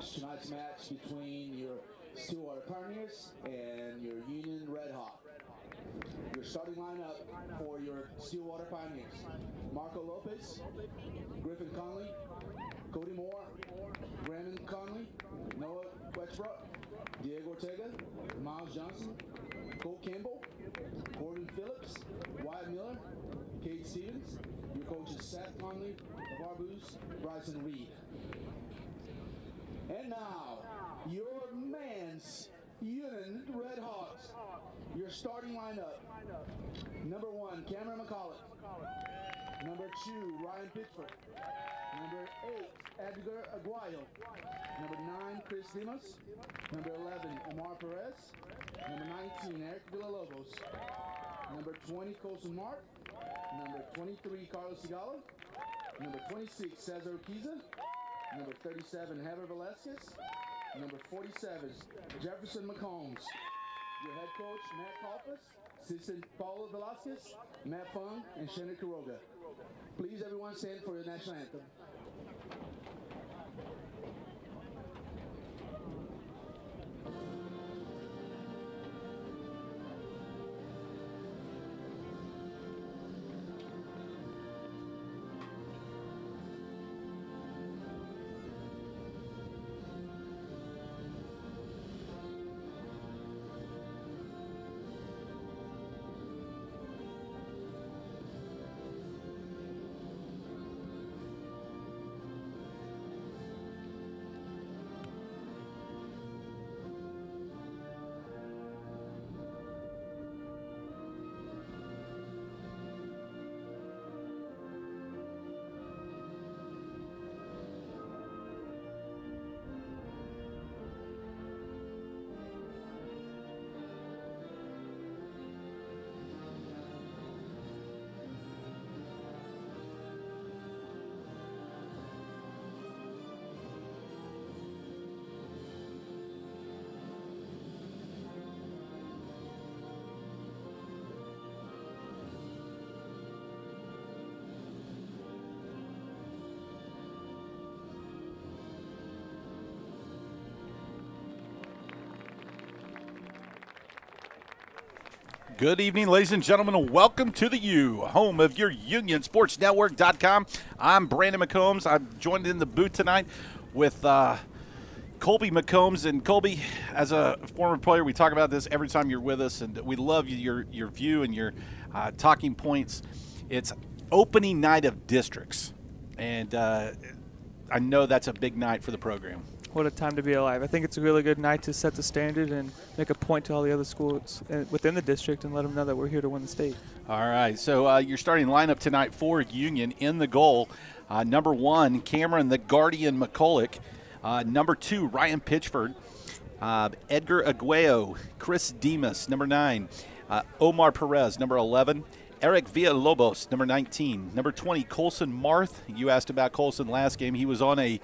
watch tonight's match between your Stillwater Pioneers and your Union Red Hawk. Your starting lineup for your Stillwater Pioneers: Marco Lopez, Griffin Conley, Cody Moore, Brandon Conley, Noah Wexbrook, Diego Ortega, Miles Johnson, Cole Campbell, Gordon Phillips, Wyatt Miller, Cade Stevens. Your coaches: Seth Conley, LeVar Booz, Bryson Reed. And now, your man's Union Red Hawks. Your starting lineup: number 1, Cameron McCulloch. Number 2, Ryan Pitchford. Number 8, Edgar Aguayo. Number 9, Chris Dimas. Number 11, Omar Perez. Number 19, Eric Villalobos. Number 20, Colson Mark. Number 23, Carlos Sigala. Number 26, Cesar Urquiza. Number 37, Heather Velasquez. Number 47, Jefferson McCombs. Your head coach, Matt Kalfas. Assistant, Paulo Velasquez, Matt Fung, and Shannon Kuroga. Please, everyone, stand for the national anthem. Good evening, ladies and gentlemen, and welcome to the U, home of your UnionSportsNetwork.com. I'm Brandon McCombs. I'm joined in the booth tonight with Colby McCombs. And Colby, as a former player, we talk about this every time you're with us, and we love your view and your talking points. It's opening night of districts, and I know that's a big night for the program. What a time to be alive. I think it's a really good night to set the standard and make a point to all the other schools within the district and let them know that we're here to win the state. All right, so your starting lineup tonight for Union: in the goal, number 1, Cameron the Guardian McCulloch. Number 2, Ryan Pitchford. Edgar Aguayo, Chris Dimas, number 9. Omar Perez, number 11. Eric Villalobos, number 19. Number 20, Colson Marth. You asked about Colson last game. He was on a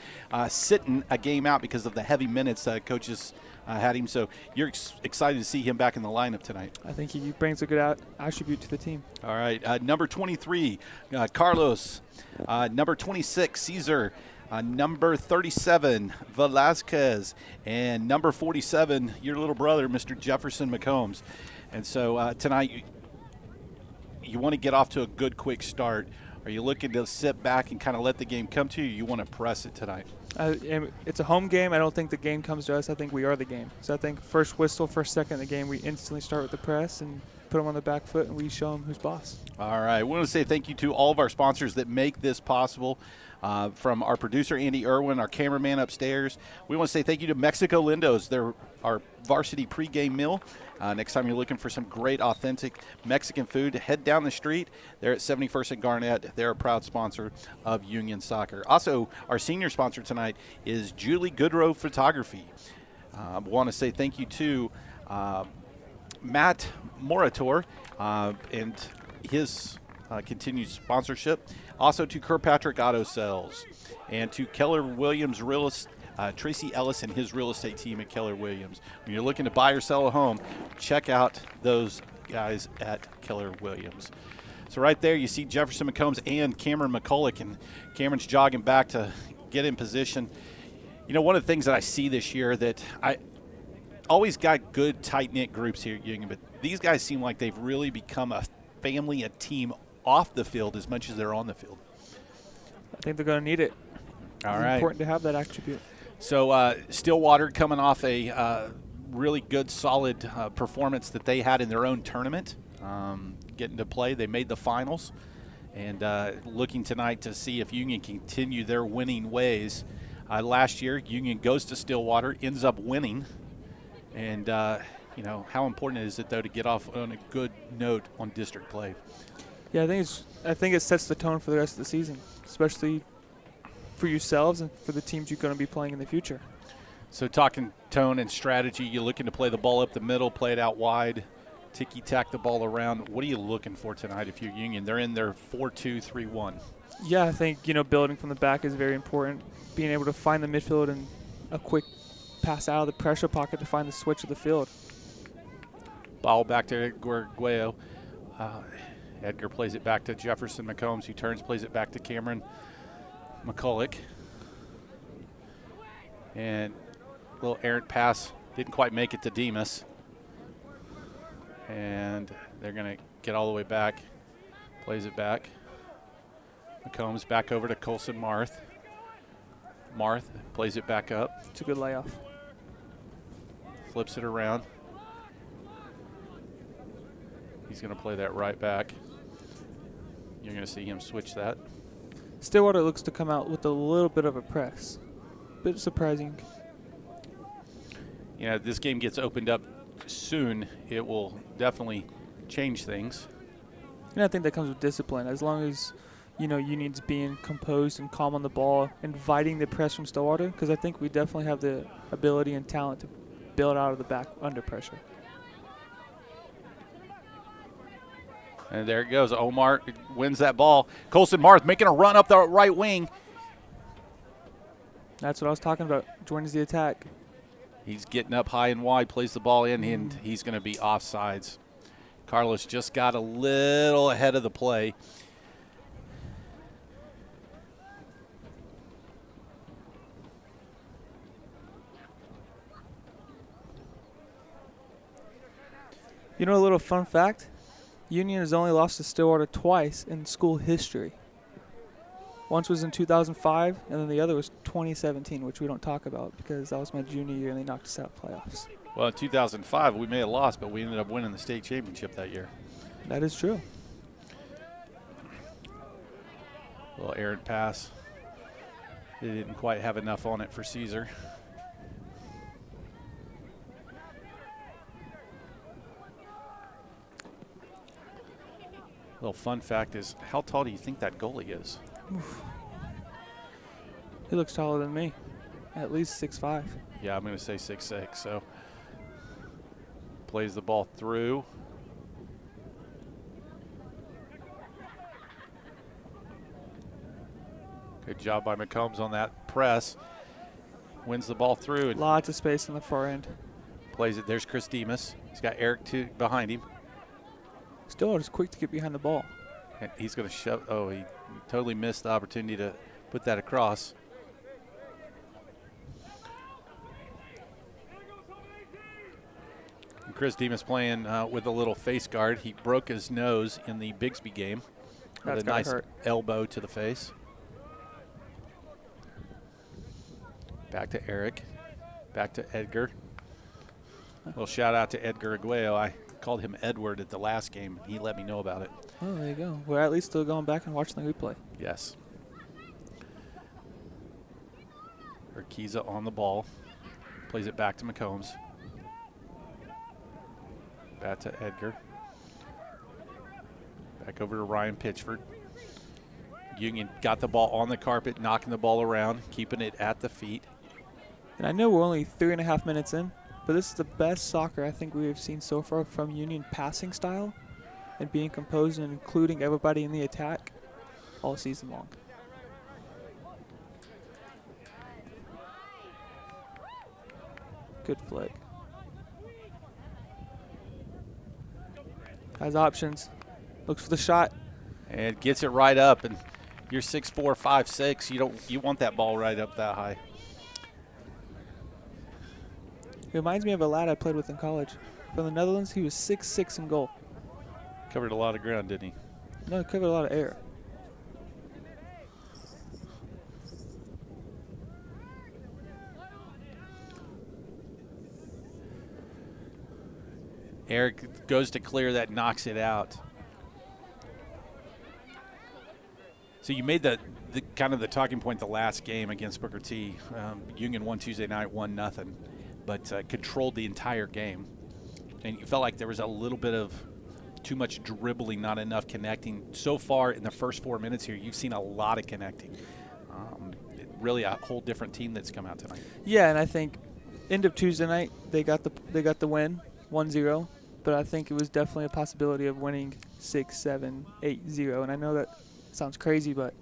sitting a game out because of the heavy minutes coaches had him. So you're excited to see him back in the lineup tonight. I think he brings a good attribute to the team. All right. Number 23, Carlos. Number 26, Caesar. Number 37, Velasquez. And number 47, your little brother, Mr. Jefferson McCombs. And so tonight, you want to get off to a good, quick start. Are you looking to sit back and kind of let the game come to you? You want to press it tonight? It's a home game. I don't think the game comes to us. I think we are the game. So I think first whistle, first second of the game, we instantly start with the press and put them on the back foot, and we show them who's boss. All right. We want to say thank you to all of our sponsors that make this possible. From our producer, Andy Irwin, our cameraman upstairs. We want to say thank you to Mexico Lindos. They're our varsity pregame meal. Next time you're looking for some great, authentic Mexican food, head down the street. They're at 71st and Garnett. They're a proud sponsor of Union Soccer. Also, our senior sponsor tonight is Julie Goodrow Photography. Want to say thank you to Matt Morator and his continued sponsorship. Also to Kirkpatrick Auto Sales and to Keller Williams Real Estate. Tracy Ellis and his real estate team at Keller Williams. When you're looking to buy or sell a home, check out those guys at Keller Williams. So right there you see Jefferson McCombs and Cameron McCulloch, and Cameron's jogging back to get in position. You know, one of the things that I see this year that I always got good, tight-knit groups here at Union, but these guys seem like they've really become a family, a team off the field as much as they're on the field. I think they're going to need it. All it's right. important to have that attribute. So Stillwater coming off a really good, solid performance that they had in their own tournament, getting to play. They made the finals, and looking tonight to see if Union can continue their winning ways. Last year, Union goes to Stillwater, ends up winning, and you know, how important is it, though, to get off on a good note on district play? Yeah, I think it sets the tone for the rest of the season, especially for yourselves and for the teams you're going to be playing in the future. So talking tone and strategy, you're looking to play the ball up the middle, play it out wide, ticky-tack the ball around. What are you looking for tonight if you're Union? They're in their 4-2-3-1. Yeah, I think, you know, building from the back is very important. Being able to find the midfield and a quick pass out of the pressure pocket to find the switch of the field. Ball back to Guerguello. Edgar plays it back to Jefferson McCombs, who turns, plays it back to Cameron McCulloch. And a little errant pass, didn't quite make it to Demas. And they're going to get all the way back, plays it back. McCombs back over to Colson Marth. Marth plays it back up. It's a good layoff. Flips it around. He's going to play that right back. You're going to see him switch that. Stillwater looks to come out with a little bit of a press. Bit surprising. You know, this game gets opened up soon. It will definitely change things. And I think that comes with discipline. As long as, you know, Union's being composed and calm on the ball, inviting the press from Stillwater, because I think we definitely have the ability and talent to build out of the back under pressure. And there it goes. Omar wins that ball. Colson Marth making a run up the right wing. That's what I was talking about. Joins the attack. He's getting up high and wide, plays the ball in, and he's going to be offsides. Carlos just got a little ahead of the play. You know a little fun fact? Union has only lost to Stillwater twice in school history. Once was in 2005, and then the other was 2017, which we don't talk about because that was my junior year and they knocked us out of playoffs. Well, in 2005, we may have lost, but we ended up winning the state championship that year. That is true. A little errant pass. They didn't quite have enough on it for Caesar. Little fun fact is, how tall do you think that goalie is? Oof. He looks taller than me, at least 6'5". Yeah, I'm going to say 6'6". So plays the ball through. Good job by McCombs on that press. Wins the ball through. And lots of space on the far end. Plays it. There's Chris Demas. He's got Eric behind him. Stillwater's quick to get behind the ball. And he's going to shove. Oh, he totally missed the opportunity to put that across. And Chris Demas playing with a little face guard. He broke his nose in the Bigsby game. That's with a nice hurt. elbow to the face. Back to Eric. Back to Edgar. A little shout out to Edgar Aguayo. I called him Edward at the last game. He let me know about it. Oh, there you go. We're at least still going back and watching the replay. Yes. Urquiza on the ball. Plays it back to McCombs. Back to Edgar. Back over to Ryan Pitchford. Union got the ball on the carpet, knocking the ball around, keeping it at the feet. And I know we're only 3.5 minutes in, but this is the best soccer I think we have seen so far from Union passing style and being composed and including everybody in the attack all season long. Good flick. Has options. Looks for the shot. And gets it right up. And you're 6'4", 5'6". You want that ball right up that high. He reminds me of a lad I played with in college. From the Netherlands, he was 6'6" in goal. Covered a lot of ground, didn't he? No, he covered a lot of air. Eric goes to clear that, knocks it out. So you made the kind of the talking point the last game against Booker T. Union won Tuesday night, 1-0, but controlled the entire game. And you felt like there was a little bit of too much dribbling, not enough connecting. So far in the first 4 minutes here, you've seen a lot of connecting. Really a whole different team that's come out tonight. Yeah, and I think end of Tuesday night they got the win, 1-0. But I think it was definitely a possibility of winning 6-7, 8-0. And I know that sounds crazy, but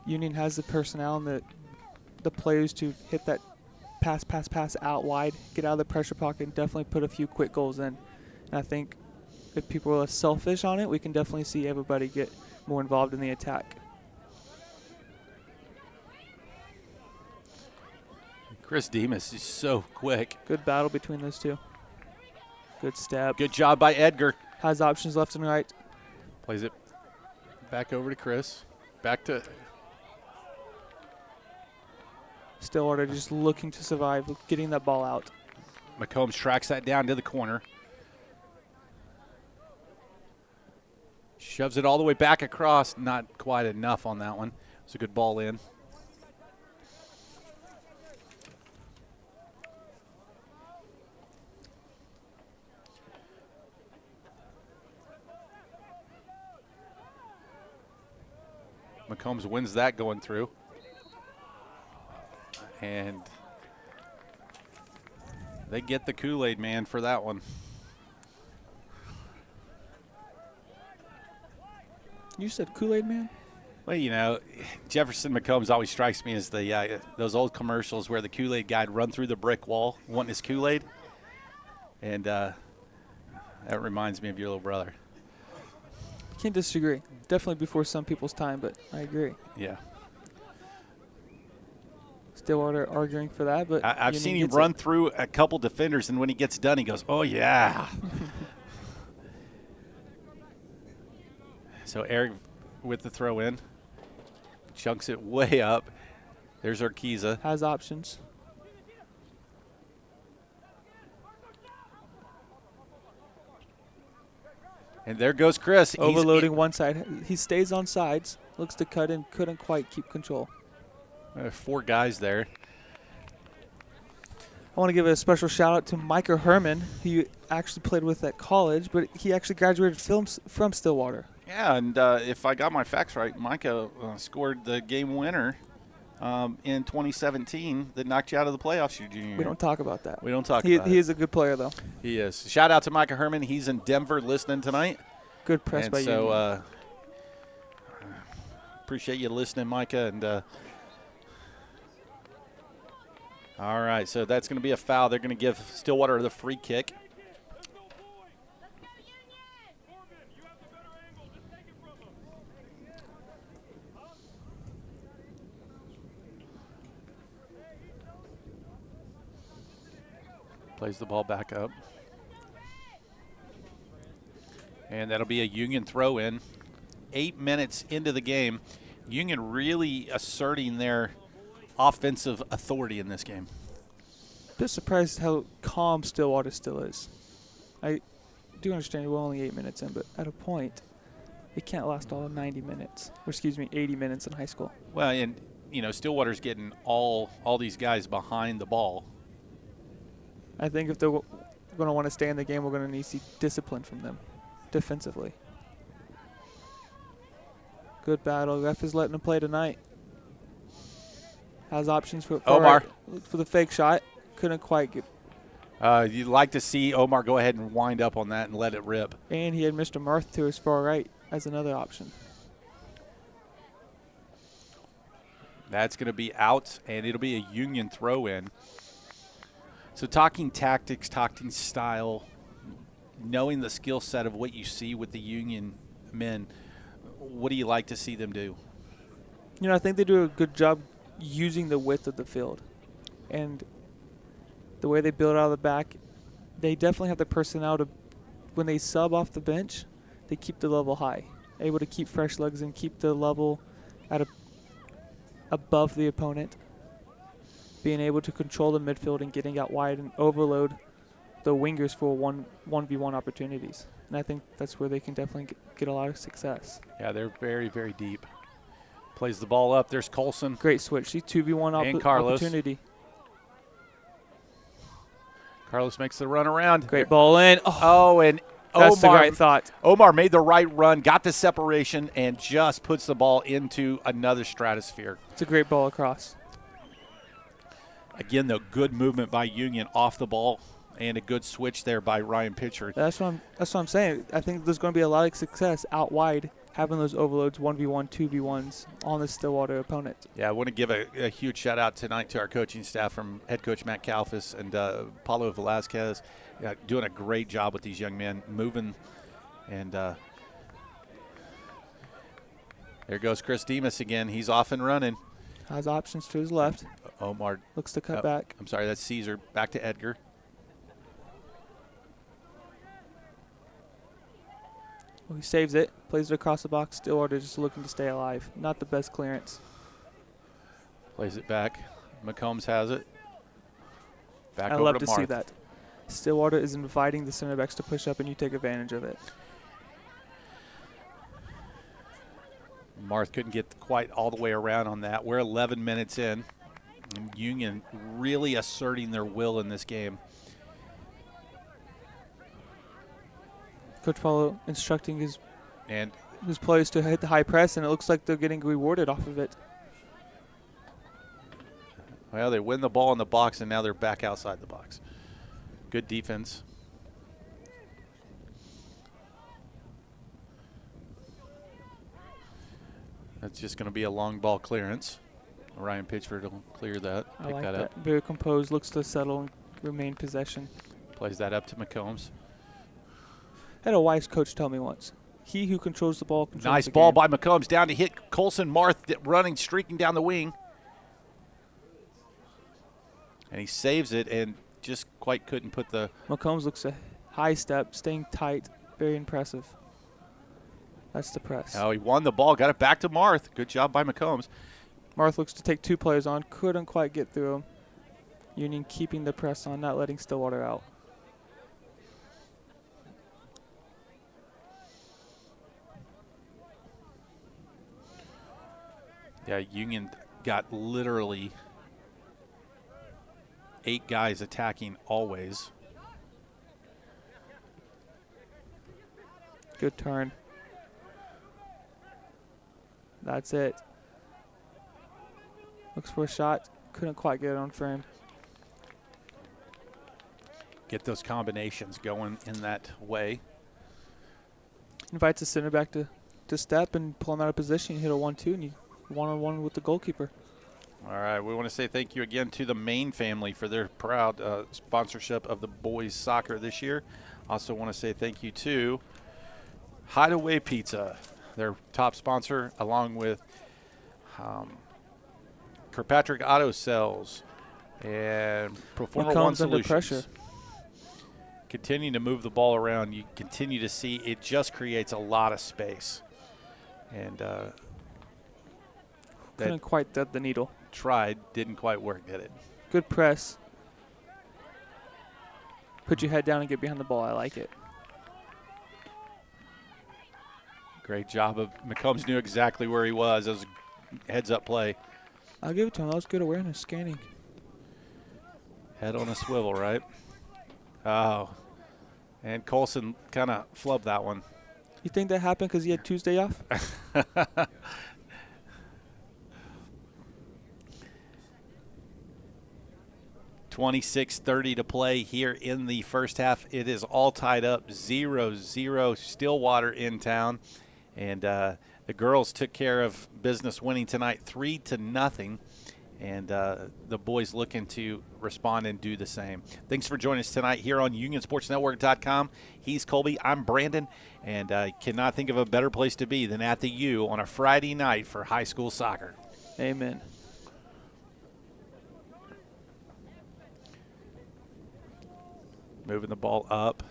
Union has the personnel and the players to hit that pass out wide, get out of the pressure pocket, and definitely put a few quick goals in. And I think if people are selfish on it, we can definitely see everybody get more involved in the attack. Chris Demas is so quick. Good battle between those two. Good step. Good job by Edgar. Has options left and right. Plays it back over to Chris. Back to Stillwater just looking to survive, getting that ball out. McCombs tracks that down to the corner. Shoves it all the way back across. Not quite enough on that one. It's a good ball in. McCombs wins that going through. And they get the Kool-Aid man for that one. You said Kool-Aid man? Well, you know, Jefferson McCombs always strikes me as the those old commercials where the Kool-Aid guy'd run through the brick wall wanting his Kool-Aid. And that reminds me of your little brother. Can't disagree. Definitely before some people's time, but I agree. Yeah. Stillwater arguing for that, but I've seen him run through a couple defenders, and when he gets done, he goes, "Oh yeah." So Eric with the throw in, chunks it way up. There's Urquiza. Has options. And there goes Chris. Overloading one side. He stays on sides. Looks to cut in. Couldn't quite keep control. 4 guys there. I want to give a special shout out to Micah Herman, who you actually played with at college, but he actually graduated from Stillwater. Yeah, and if I got my facts right, Micah scored the game winner in 2017 that knocked you out of the playoffs your junior year. We don't talk about that. We don't talk about it. He is a good player, though. He is. Shout out to Micah Herman. He's in Denver listening tonight. Good press by you. So appreciate you listening, Micah. And all right, so that's going to be a foul. They're going to give Stillwater the free kick. Plays the ball back up. And that'll be a Union throw-in. 8 minutes into the game. Union really asserting their offensive authority in this game. Bit surprised how calm Stillwater still is. I do understand we're only 8 minutes in, but at a point, it can't last all 90 minutes. Or excuse me, 80 minutes in high school. Well, and, you know, Stillwater's getting all these guys behind the ball. I think if they're going to want to stay in the game, we're going to need to see discipline from them defensively. Good battle. Ref is letting them play tonight. Has options for Omar. For the fake shot. Couldn't quite get. You'd like to see Omar go ahead and wind up on that and let it rip. And he had Mr. Mirth to his far right as another option. That's going to be out, and it'll be a Union throw-in. So talking tactics, talking style, knowing the skill set of what you see with the Union men, what do you like to see them do? You know, I think they do a good job using the width of the field. And the way they build out of the back, they definitely have the personnel to, when they sub off the bench, they keep the level high, able to keep fresh legs and keep the level at above the opponent, being able to control the midfield and getting out wide and overload the wingers for 1v1 opportunities. And I think that's where they can definitely get a lot of success. Yeah, they're very, very deep. Plays the ball up. There's Colson. Great switch. See, 2v1 opportunity. Carlos makes the run around. Great ball in. Oh, and that's the right thought. Omar made the right run, got the separation, and just puts the ball into another stratosphere. It's a great ball across. Again, though, good movement by Union off the ball and a good switch there by Ryan Pitcher. That's what I'm saying. I think there's going to be a lot of success out wide having those overloads, 1v1, 2v1s on the Stillwater opponent. Yeah, I want to give a huge shout-out tonight to our coaching staff from head coach Matt Kalfas and Paulo Velasquez, doing a great job with these young men, moving. And there goes Chris Demas again. He's off and running. Has options to his left. Omar looks to cut back. I'm sorry, that's Caesar. Back to Edgar. Well, he saves it, plays it across the box. Stillwater just looking to stay alive. Not the best clearance. Plays it back. McCombs has it. Back I over love to to see that. Stillwater is inviting the center backs to push up, and you take advantage of it. Marth couldn't get quite all the way around on that. We're 11 minutes in. And Union really asserting their will in this game. Coach Paulo instructing his players to hit the high press, and it looks like they're getting rewarded off of it. Well, they win the ball in the box, and now they're back outside the box. Good defense. That's just going to be a long ball clearance. Ryan Pitchford will clear that, I pick like that up. Very composed, looks to settle and remain possession. Plays that up to McCombs. I had a wise coach tell me once, he who controls the ball controls Nice the ball game. by McCombs down to hit Colson Marth running, streaking down the wing. And he saves it and just quite couldn't put the... McCombs looks a high step, staying tight, very impressive. That's the press. Oh, he won the ball, got it back to Marth. Good job by McCombs. Marth looks to take two players on, couldn't quite get through him. Union keeping the press on, not letting Stillwater out. Yeah, Union got literally 8 guys attacking always. Good turn. That's it. Looks for a shot. Couldn't quite get it on frame. Get those combinations going in that way. Invites the center back to step and pull him out of position. You hit a 1-2 and you one-on-one with the goalkeeper. All right, we want to say thank you again to the Main family for their proud sponsorship of the boys soccer this year. Also want to say thank you to Hideaway Pizza, their top sponsor, along with Kirkpatrick Auto Sales and Proforma One Solutions. Under pressure. Continuing to move the ball around, you continue to see it just creates a lot of space. And couldn't quite thread the needle. Tried, didn't quite work, did it? Good press. Put your head down and get behind the ball. I like it. Great job of McCombs. Knew exactly where he was. That was a heads-up play. I'll give it to him. That was good awareness, scanning. Head on a swivel, right? Oh. And Colson kind of flubbed that one. You think that happened because he had Tuesday off? 26:30 to play here in the first half. It is all tied up, 0-0, Stillwater in town. And the girls took care of business winning tonight 3-0. And the boys looking to respond and do the same. Thanks for joining us tonight here on UnionSportsNetwork.com. He's Colby. I'm Brandon. And I cannot think of a better place to be than at the U on a Friday night for high school soccer. Amen. moving the ball up.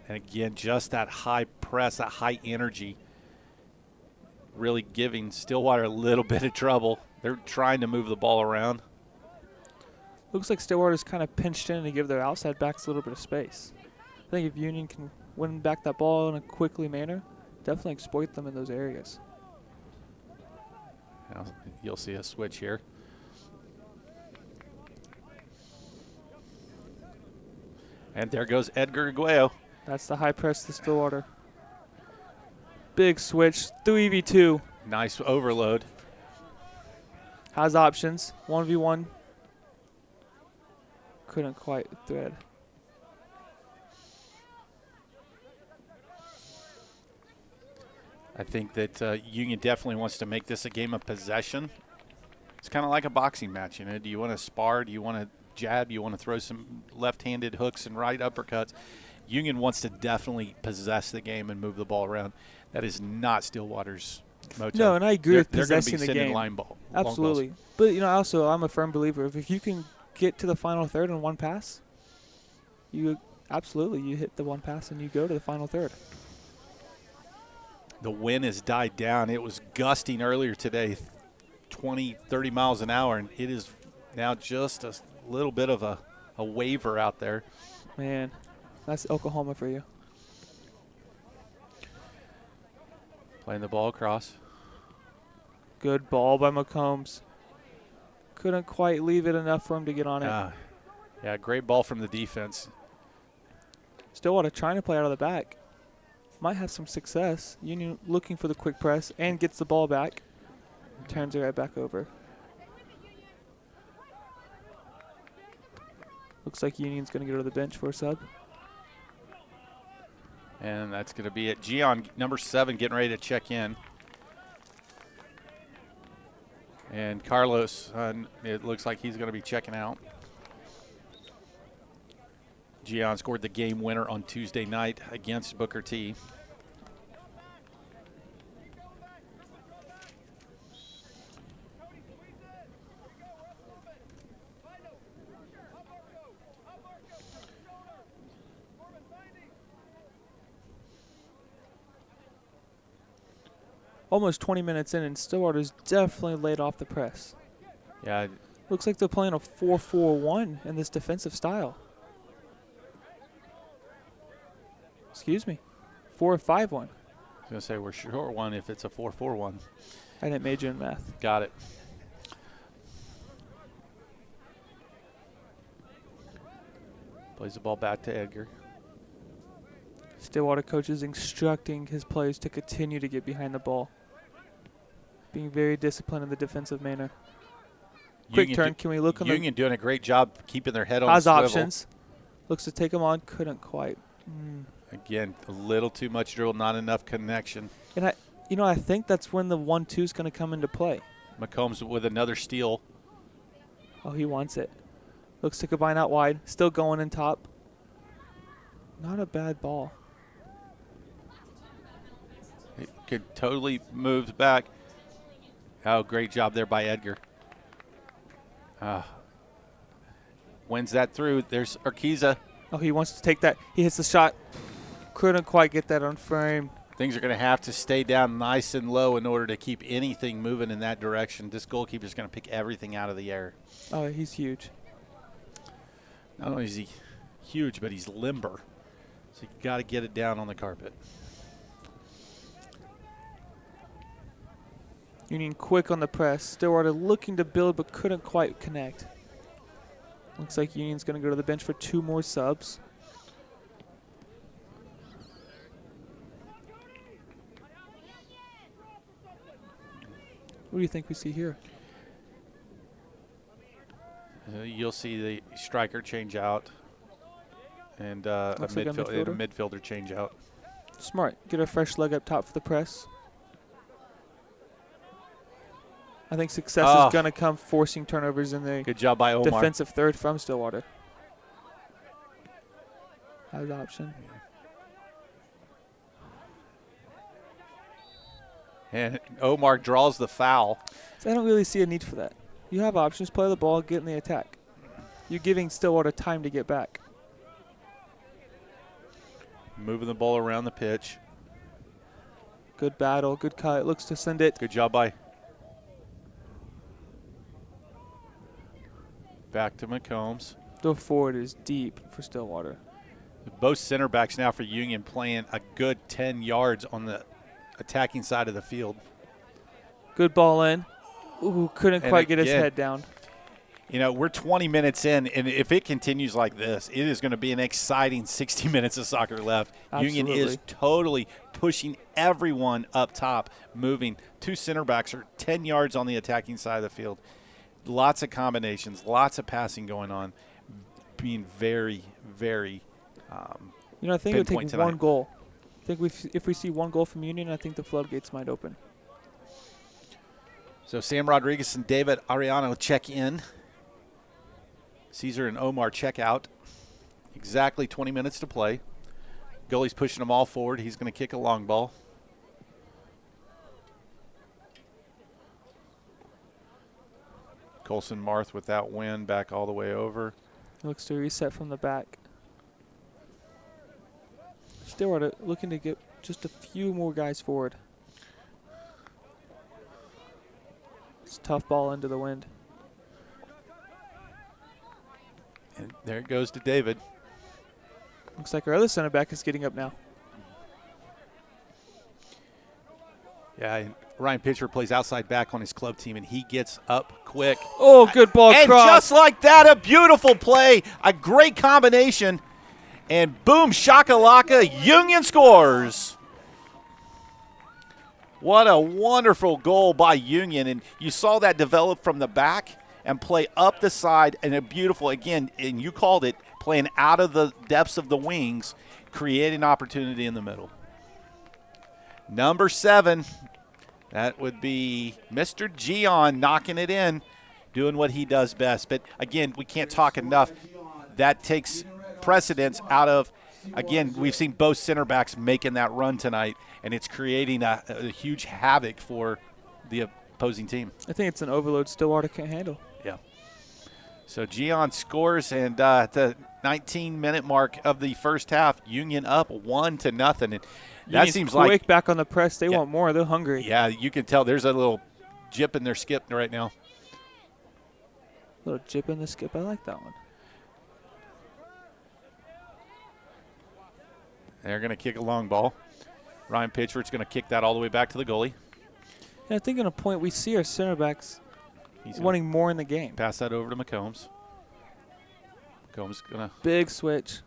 And again, just that high press, that high energy, really giving Stillwater a little bit of trouble. They're trying to move the ball around. Looks like Stillwater's kind of pinched in to give their outside backs a little bit of space. I think if Union can win back that ball in a quickly manner, definitely exploit them in those areas. Now you'll see a switch here. And there goes Edgar Aguayo. That's the high press to Stillwater. Big switch, 3v2. Nice overload. Has options, 1v1. Couldn't quite thread. I think that Union definitely wants to make this a game of possession. It's kind of like a boxing match, you know. Do you want to spar? Do you want to jab? Do you want to throw some left-handed hooks and right uppercuts? Union wants to definitely possess the game and move the ball around. That is not Stillwater's motto. No, and I agree with they're going possessing to be the sending game. line ball. Absolutely. But, you know, also I'm a firm believer if you can get to the final third in one pass, you hit the one pass and you go to the final third. The wind has died down. It was gusting earlier today, 20, 30 miles an hour, and it is now just a little bit of a waiver out there. Man, that's Oklahoma for you. Playing the ball across. Good ball by McCombs. Couldn't quite leave it enough for him to get on it. Yeah, great ball from the defense. Stillwater trying to play out of the back. Might have some success. Union looking for the quick press and gets the ball back. Turns it right back over. Looks like Union's going to go to the bench for a sub. And that's going to be it. Gian, number 7, getting ready to check in. And Carlos, it looks like he's going to be checking out. Gian scored the game winner on Tuesday night against Booker T. Almost 20 minutes in, and Stillwater's definitely laid off the press. Yeah. Looks like they're playing a 4-4-1 in this defensive style. Excuse me. 4-5-1. I was going to say we're short one if it's a 4-4-1. I didn't major in math. Got it. Plays the ball back to Edgar. Stillwater coach is instructing his players to continue to get behind the ball. Being very disciplined in the defensive manner. Quick turn. Can we look on Union doing a great job keeping their head on has the swivel. options. Looks to take him on. Couldn't quite. Again, a little too much drill, not enough connection. And I think that's when the 1-2 is going to come into play. McCombs with another steal. Oh, he wants it. Looks to combine out wide. Still going in top. Not a bad ball. It could totally move back. Oh, great job there by Edgar. Wins that through. There's Urquiza. Oh, he wants to take that. He hits the shot. Couldn't quite get that on frame. Things are going to have to stay down nice and low in order to keep anything moving in that direction. This goalkeeper is going to pick everything out of the air. Oh, he's huge. Not only is he huge, but he's limber. So you got to get it down on the carpet. Union quick on the press. Stillwater looking to build but couldn't quite connect. Looks like Union's going to go to the bench for 2 more subs. What do you think we see here? You'll see the striker change out and a Looks like a midfielder change out. Smart. Get a fresh leg up top for the press. I think success is going to come forcing turnovers in the good job by Omar. Defensive third from Stillwater. Has option. And Omar draws the foul. So I don't really see a need for that. You have options. Play the ball, get in the attack. You're giving Stillwater time to get back. Moving the ball around the pitch. Good battle, good cut. Looks to send it. Good job by. Back to McCombs. The forward is deep for Stillwater. Both center backs now for Union playing a good 10 yards on the attacking side of the field. Good ball in. Ooh, couldn't And quite get his again, head down. You know, we're 20 minutes in, and if it continues like this, it is going to be an exciting 60 minutes of soccer left. Absolutely. Union is totally pushing everyone up top, moving. 2 center backs are 10 yards on the attacking side of the field. Lots of combinations, lots of passing going on, being very, very I think it would pinpoint take tonight. one goal. I think if we see one goal from Union, I think the floodgates might open. So Sam Rodriguez and David Ariano check in. Caesar and Omar check out. Exactly 20 minutes to play. Goalie's pushing them all forward. He's going to kick a long ball. Colson Marth with that win back all the way over. Looks to reset from the back. Stillwater looking to get just a few more guys forward. It's a tough ball into the wind. And there it goes to David. Looks like our other center back is getting up now. Yeah, and Ryan Pitcher plays outside back on his club team, and he gets up quick. Oh, good ball And cross. just like that, a beautiful play, a great combination, and boom, shakalaka, Union scores. What a wonderful goal by Union, and you saw that develop from the back and play up the side, and a beautiful, again, and you called it, playing out of the depths of the wings, creating opportunity in the middle. Number 7, that would be Mr. Gion knocking it in, doing what he does best. But, again, we can't talk enough. That takes precedence out of, again, we've seen both center backs making that run tonight, and it's creating a huge havoc for the opposing team. I think it's an overload Stillwater can't handle. Yeah. So Gion scores, and at the 19-minute mark of the first half, Union up 1-0. And that Union's seems quick like, back on the press. They Yeah. want more. They're hungry. yeah, you can tell there's a little jip in their skip right now. Little jip in the skip. I like that one. They're going to kick a long ball. Ryan Pitchford's going to kick that all the way back to the goalie. Yeah, I think on a point we see our center backs He's wanting more in the game. pass that over to McCombs. McCombs going to Big switch.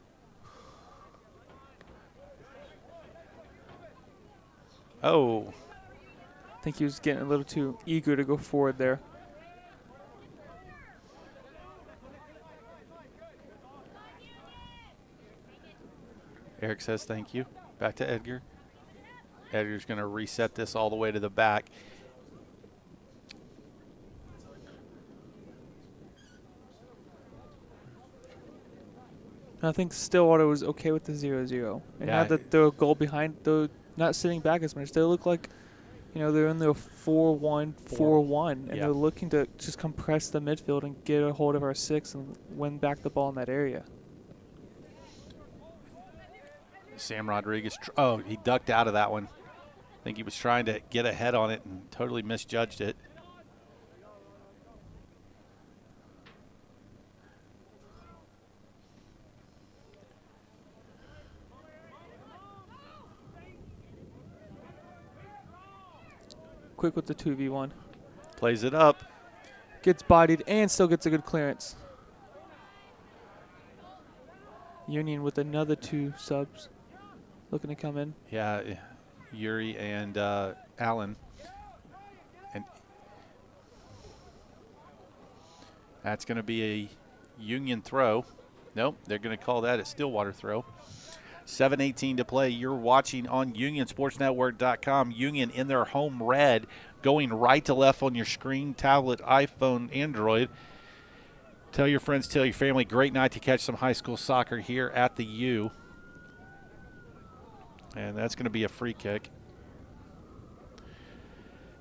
Oh, I think he was getting a little too eager to go forward there. Eric says thank you. Back to Edgar. Edgar's going to reset this all the way to the back. I think Stillwater was okay with the 0-0. And Yeah. now that they're a goal behind, they're not sitting back as much. They look like, they're in their 4-1, 4-1, and Yeah. they're looking to just compress the midfield and get a hold of our 6 and win back the ball in that area. Sam Rodriguez, he ducked out of that one. I think he was trying to get ahead on it and totally misjudged it. Quick with the 2v1. Plays it up. Gets bodied and still gets a good clearance. Union with another 2 subs looking to come in. Yeah, Yuri and Allen. And that's going to be a Union throw. Nope, they're going to call that a Stillwater throw. 7:18 to play. You're watching on UnionSportsNetwork.com. Union in their home red, going right to left on your screen, tablet, iPhone, Android. Tell your friends, tell your family. Great night to catch some high school soccer here at the U. And that's going to be a free kick.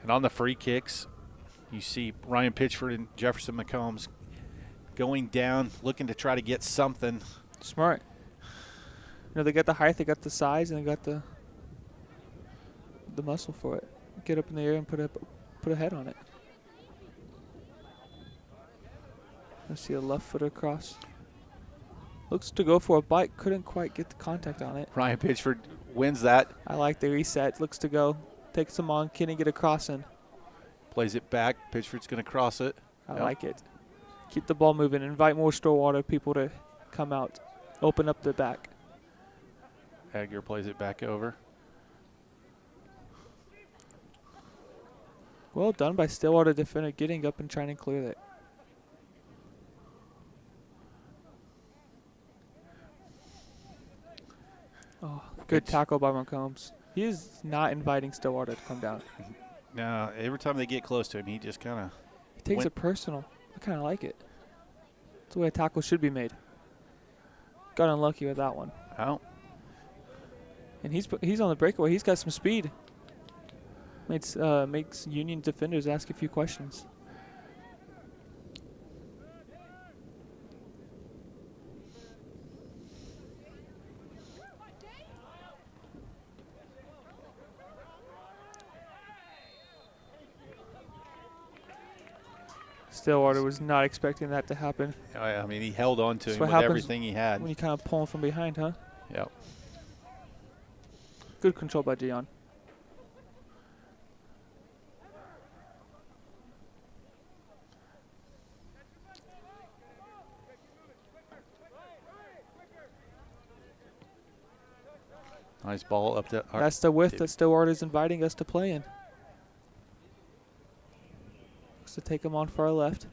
And on the free kicks, you see Ryan Pitchford and Jefferson McCombs going down, looking to try to get something. Smart. know, they got the height, they got the size, and they got the muscle for it. Get up in the air and put a head on it. I see a left footer cross. Looks to go for a bite. Couldn't quite get the contact on it. Ryan Pitchford wins that. I like the reset. Looks to go. Takes him on. Can he get a cross in? Plays it back. Pitchford's going to cross it. I like it. Keep the ball moving. Invite more Stillwater people to come out. Open up the back. Edgar plays it back over. Well done by Stillwater defender getting up and trying to clear it. Oh, good tackle by McCombs. He is not inviting Stillwater to come down. No, every time they get close to him, he just kind of... He takes it personal. I kind of like it. That's the way a tackle should be made. Got unlucky with that one. Oh. And he's on the breakaway. He's got some speed. Makes Union defenders ask a few questions. Stillwater was not expecting that to happen. I mean, he held on to That's him what with happens everything he had. when you kind of pull him from behind, huh? Yep. Good control by Dion. Nice ball up to... That's the width that Stillwater is inviting us to play in. Looks to take him on far left.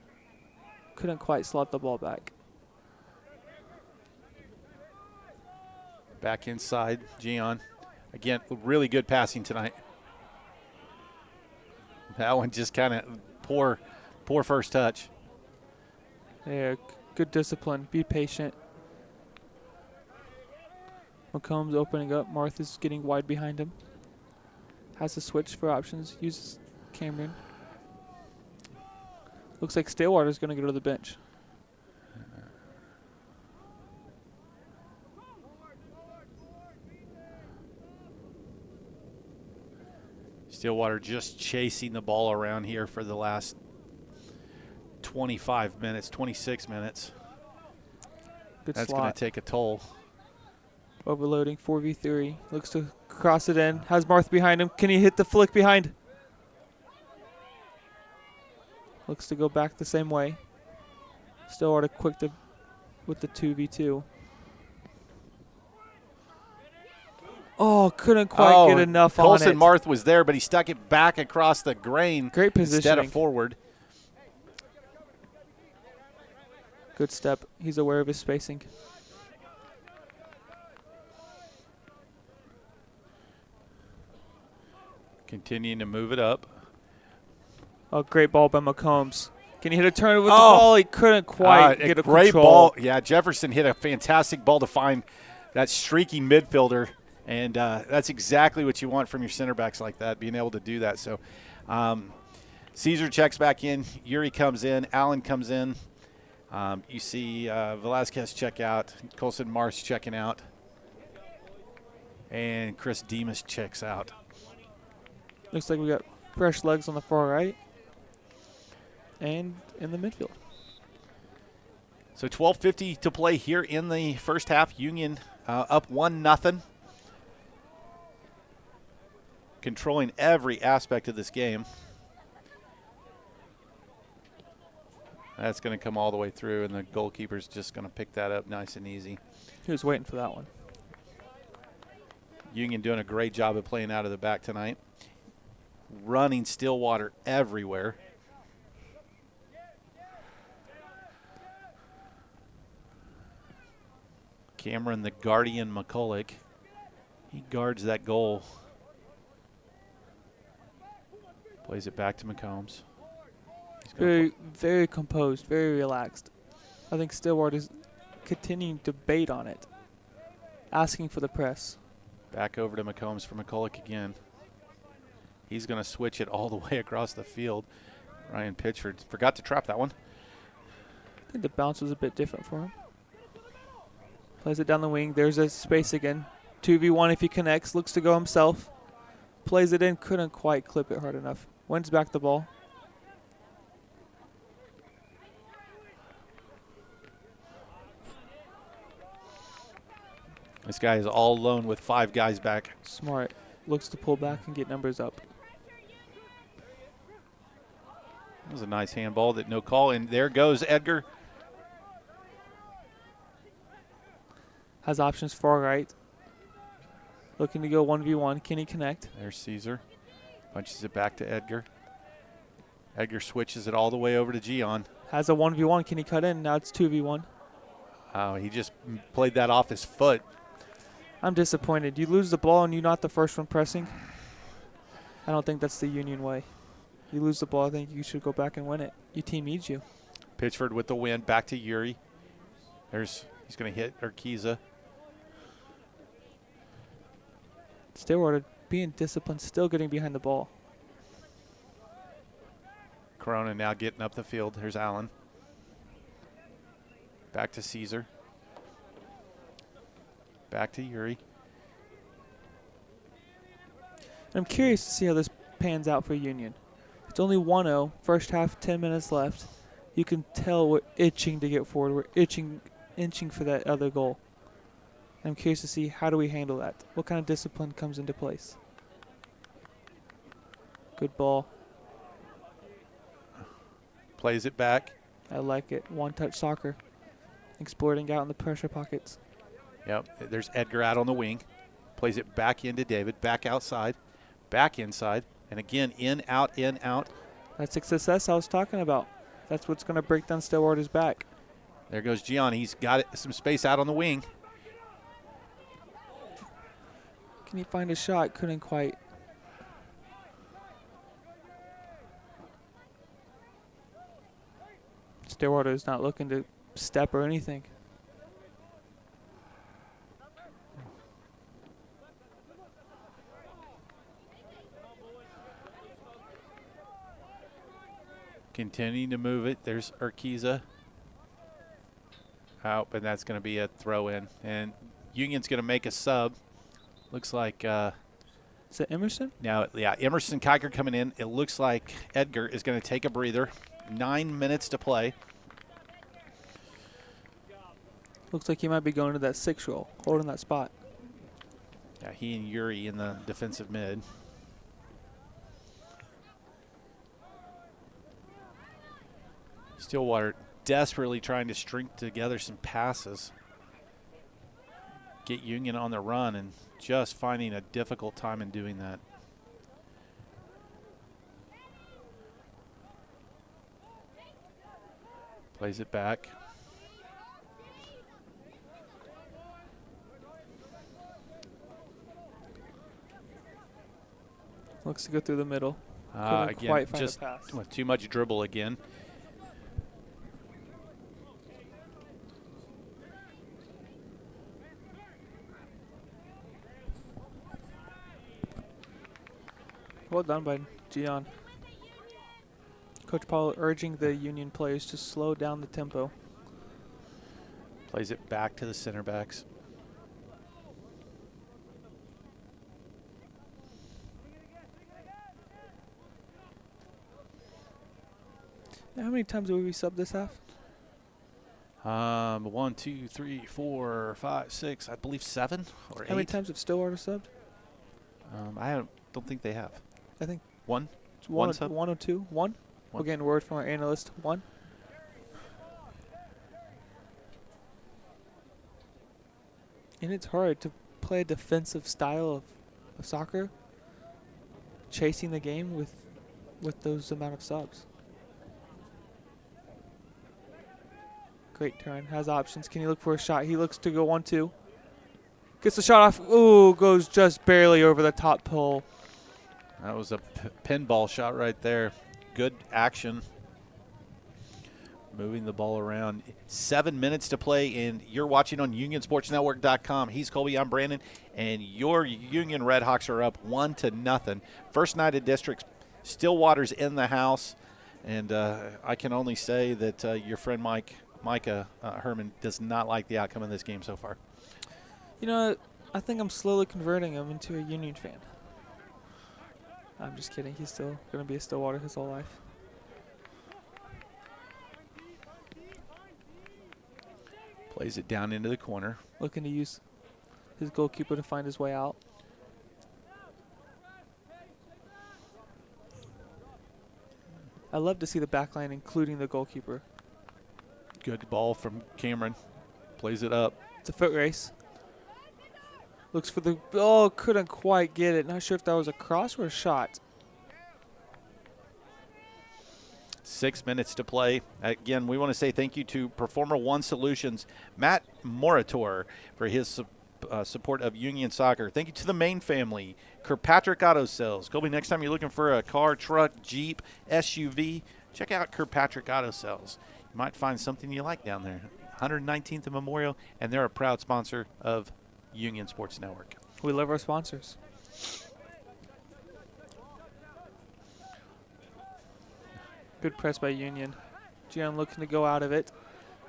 Couldn't quite slot the ball back. Back inside, Gian. Again, really good passing tonight. That one just kind of poor first touch. Yeah, good discipline. Be patient. McCombs opening up. Martha's getting wide behind him. Has to switch for options. Uses Cameron. Looks like Stillwater's going to go to the bench. Stillwater just chasing the ball around here for the last 25 minutes, 26 minutes. Good That's slot. going to take a toll. Overloading 4v3. Looks to cross it in. Has Marth behind him. Can he hit the flick behind? Looks to go back the same way. Stillwater quick with the 2v2. Oh, couldn't quite get enough on it. Colson Marth was there, but he stuck it back across the grain. Great positioning. Instead of forward. Good step. He's aware of his spacing. Continuing to move it up. Oh, great ball by McCombs. Can he hit a turn with the ball? He couldn't quite get a great control. Ball. Yeah, Jefferson hit a fantastic ball to find that streaky midfielder, and that's exactly what you want from your center backs like that, being able to do that. So Caesar checks back in. Yuri comes in. Allen comes in. You see Velasquez check out. Colson Marsh checking out. And Chris Demas checks out. Looks like we got fresh legs on the far right and in the midfield. So 12:50 to play here in the first half. Union up 1-0. Controlling every aspect of this game. That's going to come all the way through, and the goalkeeper's just going to pick that up nice and easy. He was waiting for that one. Union doing a great job of playing out of the back tonight. Running Stillwater everywhere. Cameron, the guardian McCulloch. He guards that goal. Plays it back to McCombs. Very composed, very relaxed. I think Stillwater's continuing to bait on it, asking for the press. Back over to McCombs for McCulloch again. He's going to switch it all the way across the field. Ryan Pitchford forgot to trap that one. I think the bounce was a bit different for him. Plays it down the wing. There's a space again. 2v1 if he connects. Looks to go himself. Plays it in. Couldn't quite clip it hard enough. Wins back the ball. This guy is all alone with 5 guys back. Smart. Looks to pull back and get numbers up. That was a nice handball that no call. And there goes Edgar. Has options far right. Looking to go 1v1. Can he connect? There's Caesar. Punches it back to Edgar. Edgar switches it all the way over to Gian. Has a 1v1. Can he cut in? Now it's 2v1. Oh, he just played that off his foot. I'm disappointed. You lose the ball and you're not the first one pressing. I don't think that's the Union way. You lose the ball, I think you should go back and win it. Your team needs you. Pitchford with the win. Back to Yuri. He's going to hit Urquiza. Stillwater being disciplined, still getting behind the ball. Corona now getting up the field. Here's Allen. Back to Caesar. Back to Yuri. I'm curious to see how this pans out for Union. It's only 1-0. First half, 10 minutes left. You can tell we're itching to get forward. We're inching for that other goal. I'm curious to see how do we handle that. What kind of discipline comes into place? Good ball. Plays it back. I like it. One-touch soccer. Exploiting out in the pressure pockets. Yep, there's Edgar out on the wing. Plays it back into David. Back outside. Back inside. And again, in, out, in, out. That's the success I was talking about. That's what's going to break down Stillwater's back. There goes Gian. He's got some space out on the wing. Can he find a shot? Couldn't quite. Stillwater is not looking to step or anything. Continuing to move it. There's Urquiza. Out, and that's going to be a throw in. And Union's going to make a sub. Looks like. Is it Emerson? Now, yeah, Emerson Kiker coming in. It looks like Edgar is going to take a breather. 9 minutes to play. Looks like he might be going to that 6 role, holding that spot. Yeah, he and Yuri in the defensive mid. Stillwater desperately trying to string together some passes. Get Union on the run and just finding a difficult time in doing that. Plays it back. Looks to go through the middle. Again, just with too much dribble again. Well done by Gian. Coach Paul urging the Union players to slow down the tempo. Plays it back to the center backs. How many times have we subbed this half? 1, 2, 3, 4, 5, 6, I believe 7 or 8. How many times have Stillwater subbed? I don't think they have. I think one. One sub? or two. One. We're getting word from our analyst. One. And it's hard to play a defensive style of soccer, chasing the game with those amount of subs. Great turn. Has options. Can he look for a shot? He looks to go 1-2. Gets the shot off. Ooh, goes just barely over the top pole. That was a pinball shot right there. Good action. Moving the ball around. 7 minutes to play, and you're watching on UnionSportsNetwork.com. He's Colby, I'm Brandon, and your Union Redhawks are up 1-0. First night of districts. Stillwater's in the house, and I can only say that your friend Micah Herman does not like the outcome of this game so far. You know, I think I'm slowly converting him into a Union fan. I'm just kidding. He's still going to be a Stillwater his whole life. Plays it down into the corner. Looking to use his goalkeeper to find his way out. I love to see the back line, including the goalkeeper. Good ball from Cameron. Plays it up. It's a foot race. Looks for the... Oh, couldn't quite get it. Not sure if that was a cross or a shot. 6 minutes to play. Again, we want to say thank you to Performer One Solutions, Matt Moritor, for his support of Union Soccer. Thank you to the Main family, Kirkpatrick Auto Sales. Colby, next time you're looking for a car, truck, Jeep, SUV, check out Kirkpatrick Auto Sales. You might find something you like down there. 119th and Memorial, and they're a proud sponsor of Union Sports Network. We love our sponsors. Good press by Union. Gian looking to go out of it.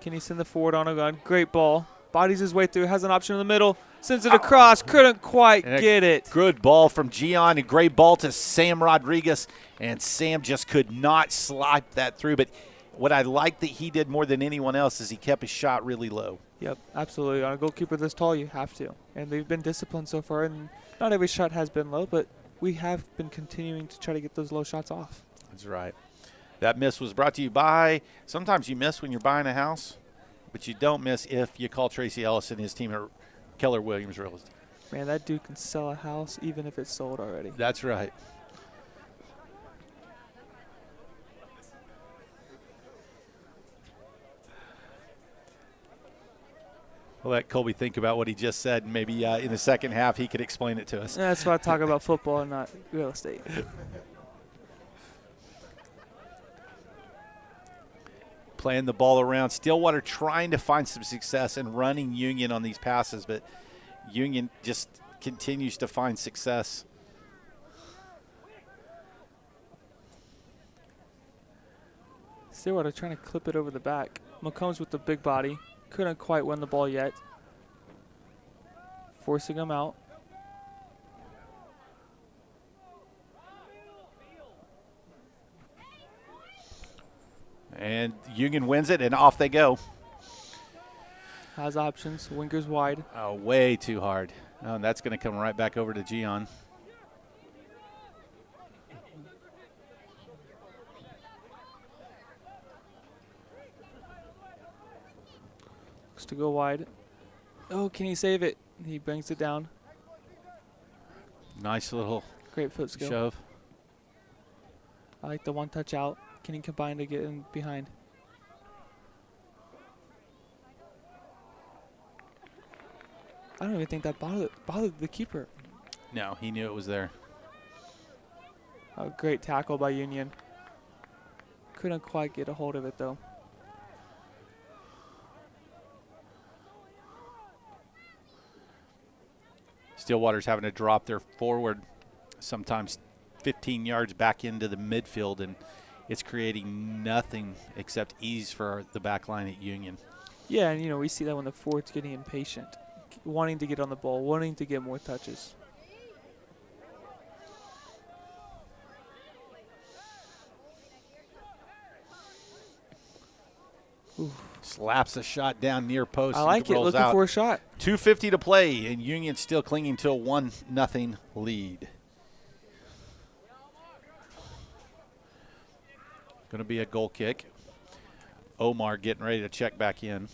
Can he send the forward on a gun? Great ball. Bodies his way through. Has an option in the middle. Sends it across. Couldn't quite get it. Good ball from Gian. A great ball to Sam Rodriguez. And Sam just could not slide that through. But what I like that he did more than anyone else is he kept his shot really low. Yep, absolutely. On a goalkeeper this tall, you have to. And they've been disciplined so far. And not every shot has been low, but we have been continuing to try to get those low shots off. That's right. That miss was brought to you by, sometimes you miss when you're buying a house, but you don't miss if you call Tracy Ellis and his team at Keller Williams Real Estate. Man, that dude can sell a house even if it's sold already. That's right. We'll let Colby think about what he just said, and maybe in the second half he could explain it to us. Yeah, that's why I talk about football and not real estate. Playing the ball around. Stillwater trying to find some success and running Union on these passes, but Union just continues to find success. Stillwater trying to clip it over the back. McCombs with the big body. Couldn't quite win the ball yet. Forcing him out. And Union wins it, and off they go. Has options. Wingers wide. Oh, way too hard. Oh, and that's going to come right back over to Gian. Looks to go wide. Oh, can he save it? He brings it down. Nice little great foot skill. Shove. I like the one touch out. Can he combine to get in behind? I don't even think that bothered the keeper. No, he knew it was there. A great tackle by Union. Couldn't quite get a hold of it, though. Stillwater's having to drop their forward sometimes 15 yards back into the midfield, and it's creating nothing except ease for the back line at Union. Yeah, and, you know, we see that when the forward's getting impatient, wanting to get on the ball, wanting to get more touches. Ooh. Slaps a shot down near post. I like it, looking for a shot. 2:50 to play, and Union still clinging to a 1-0 lead. Going to be a goal kick. Omar getting ready to check back in.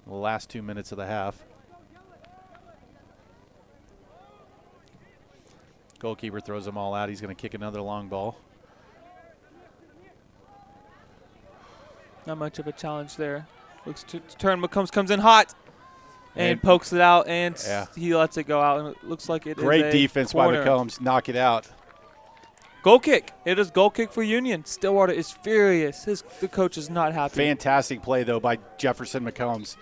The last 2 minutes of the half. Goalkeeper throws them all out. He's going to kick another long ball. Not much of a challenge there. Looks to turn. McCombs comes in hot and pokes it out, and he lets it go out. And it looks like it great is defense corner. by McCombs. Knock it out. Goal kick. It is goal kick for Union. Stillwater is furious. The coach is not happy. Fantastic play, though, by Jefferson McCombs.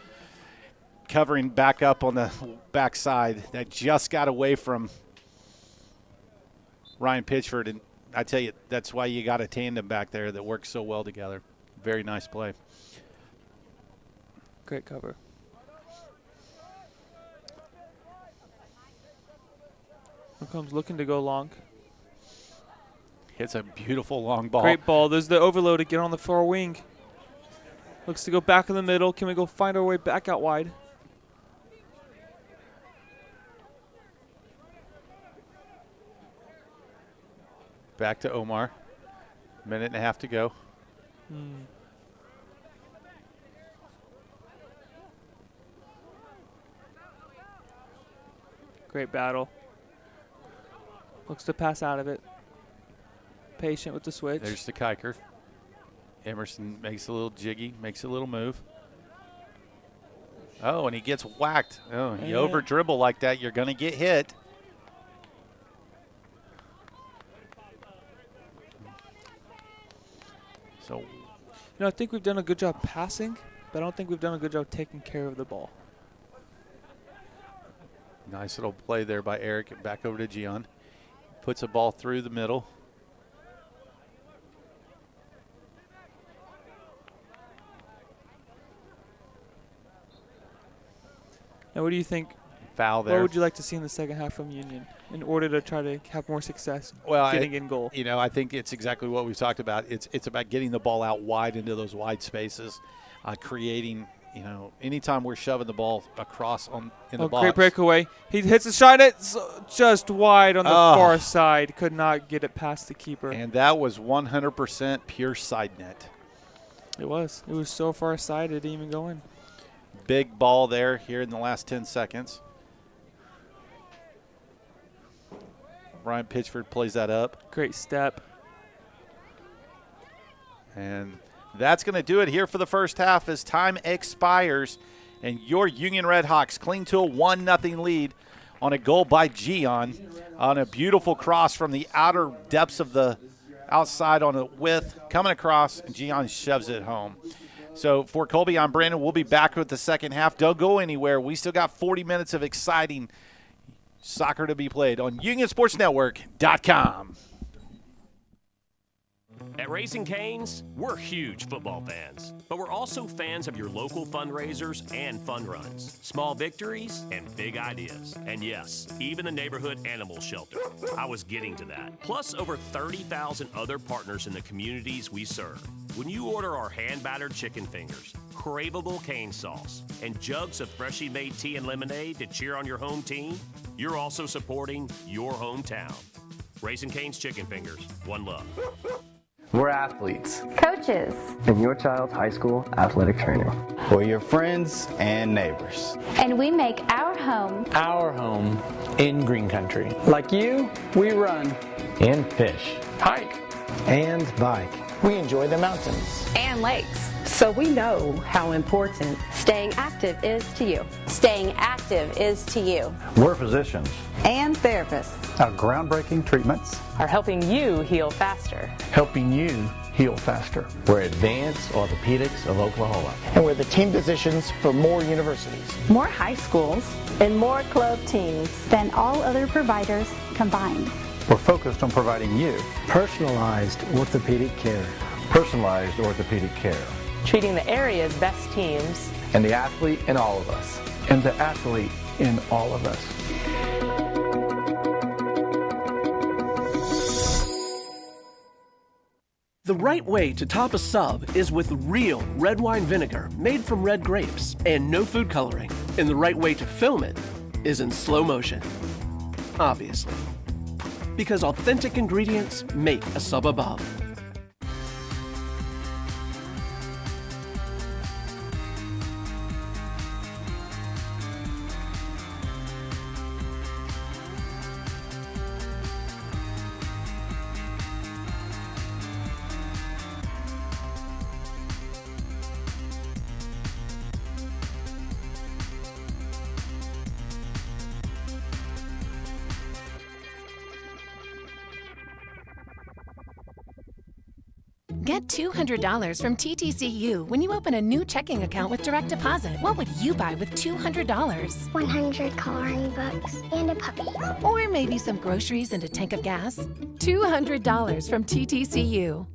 Covering back up on the backside. That just got away from Ryan Pitchford. And I tell you, that's why you got a tandem back there that works so well together. Very nice play. Great cover. Combs looking to go long. Hits a beautiful long ball. Great ball. There's the overload to get on the far wing. Looks to go back in the middle. Can we go find our way back out wide? Back to Omar. Minute and a half to go. Great battle. Looks to pass out of it. Patient with the switch. There's the kicker. Emerson makes a little jiggy, makes a little move. Oh, and he gets whacked. Oh, you over dribble like that, you're going to get hit. So, I think we've done a good job passing, but I don't think we've done a good job taking care of the ball. Nice little play there by Eric. Back over to Gian. Puts a ball through the middle. Now, what do you think? Foul there. What would you like to see in the second half from Union in order to try to have more success getting in goal? I think it's exactly what we've talked about. It's about getting the ball out wide into those wide spaces, creating, anytime we're shoving the ball across in the box. Great breakaway. He hits a shot. It's just wide on the far side. Could not get it past the keeper. And that was 100% pure side net. It was. It was so far side it didn't even go in. Big ball there here in the last 10 seconds. Ryan Pitchford plays that up. Great step. And that's going to do it here for the first half as time expires. And your Union Redhawks cling to a 1-0 lead on a goal by Gian on a beautiful cross from the outer depths of the outside on a width. Coming across, and Gian shoves it home. So for Colby, I'm Brandon. We'll be back with the second half. Don't go anywhere. We still got 40 minutes of exciting soccer to be played on UnionSportsNetwork.com. At Raising Cane's, we're huge football fans, but we're also fans of your local fundraisers and fun runs, small victories and big ideas. And yes, even the neighborhood animal shelter. I was getting to that. Plus over 30,000 other partners in the communities we serve. When you order our hand-battered chicken fingers, craveable cane sauce, and jugs of freshly made tea and lemonade to cheer on your home team, you're also supporting your hometown. Raising Cane's Chicken Fingers. One love. We're athletes, coaches, and your child's high school athletic trainer. We're your friends and neighbors. And we make our home in green country. Like you, we run and fish, hike, and bike. We enjoy the mountains and lakes. So we know how important staying active is to you. Staying active is to you. We're physicians and therapists. Our groundbreaking treatments are helping you heal faster. Helping you heal faster. We're Advanced Orthopedics of Oklahoma. And we're the team physicians for more universities, more high schools, and more club teams than all other providers combined. We're focused on providing you personalized orthopedic care. Personalized orthopedic care. Treating the area's best teams. And the athlete in all of us. And the athlete in all of us. The right way to top a sub is with real red wine vinegar made from red grapes and no food coloring. And the right way to film it is in slow motion. Obviously. Because authentic ingredients make a sub above. Get $200 from TTCU when you open a new checking account with direct deposit. What would you buy with $200? 100 coloring books and a puppy. Or maybe some groceries and a tank of gas? $200 from TTCU.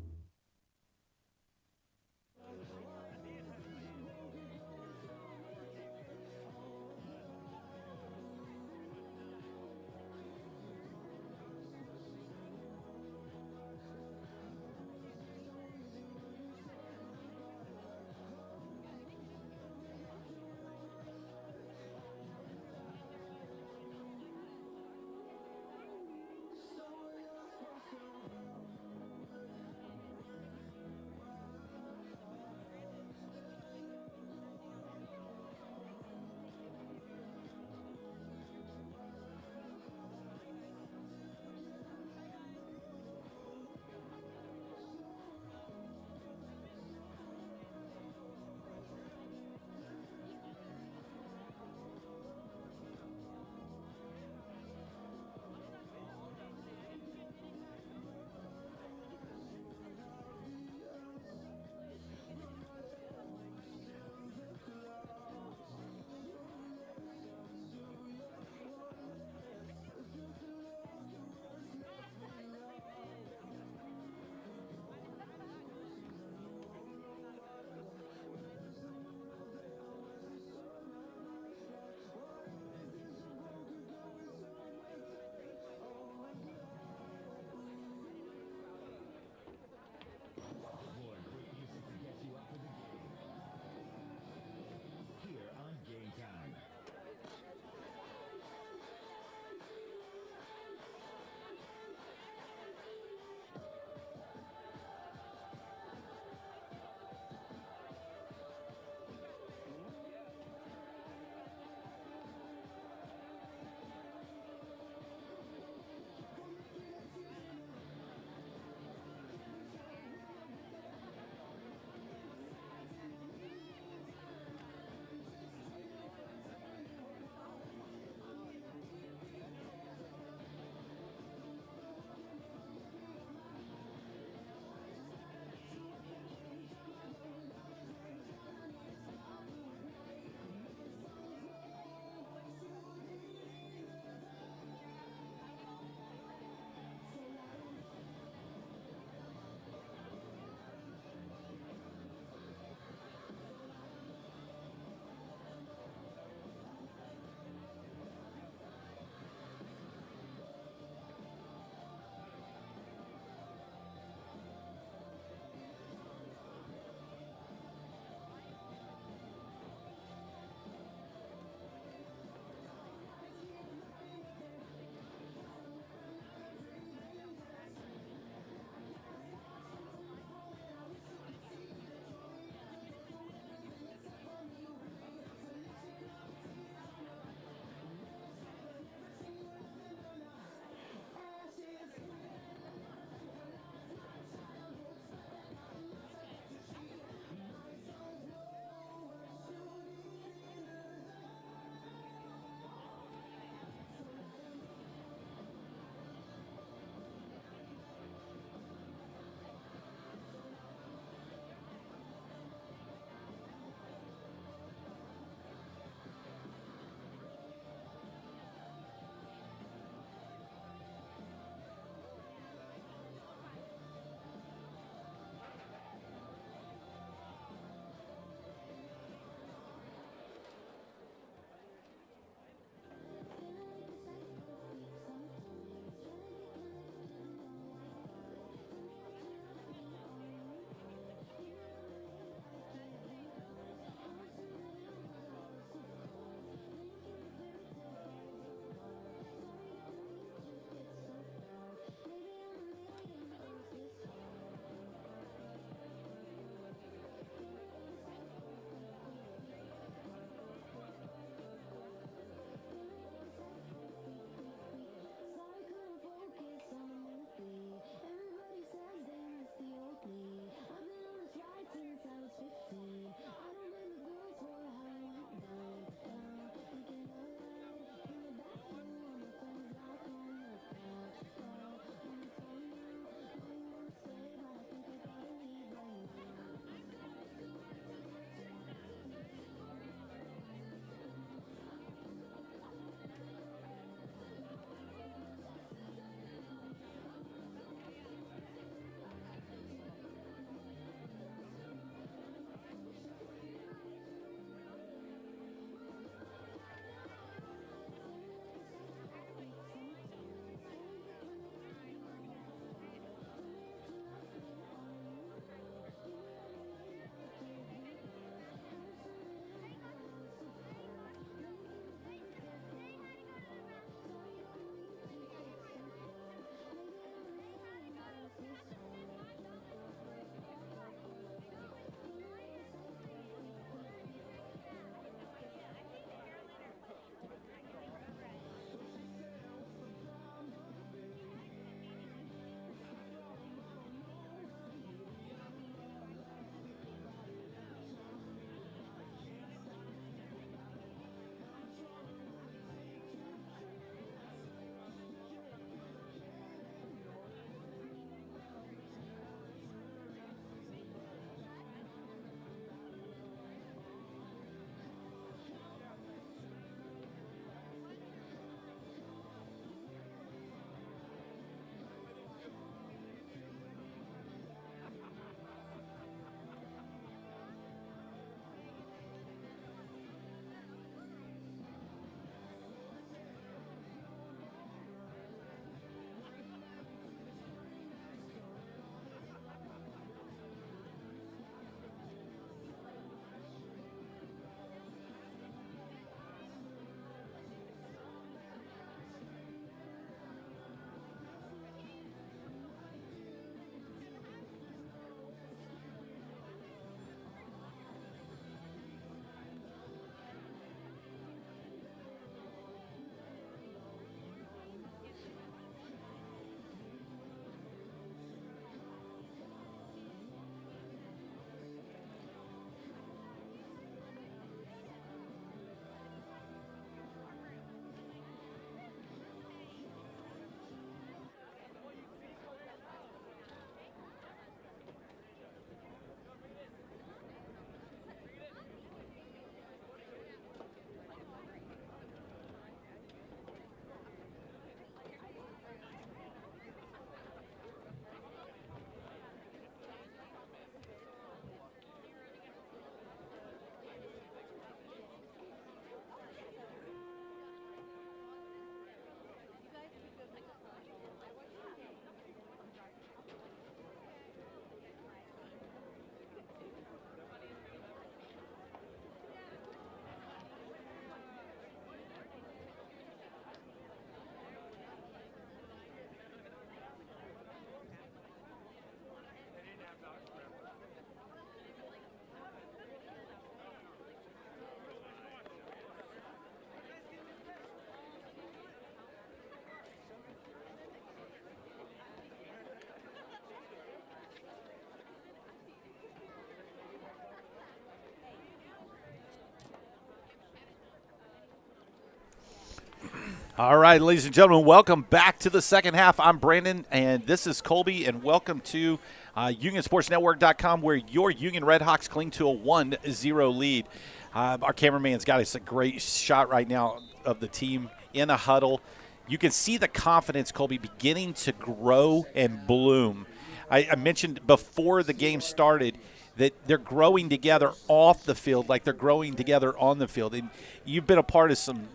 All right, ladies and gentlemen, welcome back to the second half. I'm Brandon, and this is Colby, and welcome to UnionSportsNetwork.com, where your Union Redhawks cling to a 1-0 lead. Our cameraman's got us a great shot right now of the team in a huddle. You can see the confidence, Colby, beginning to grow and bloom. I mentioned before the game started that they're growing together off the field like they're growing together on the field. And you've been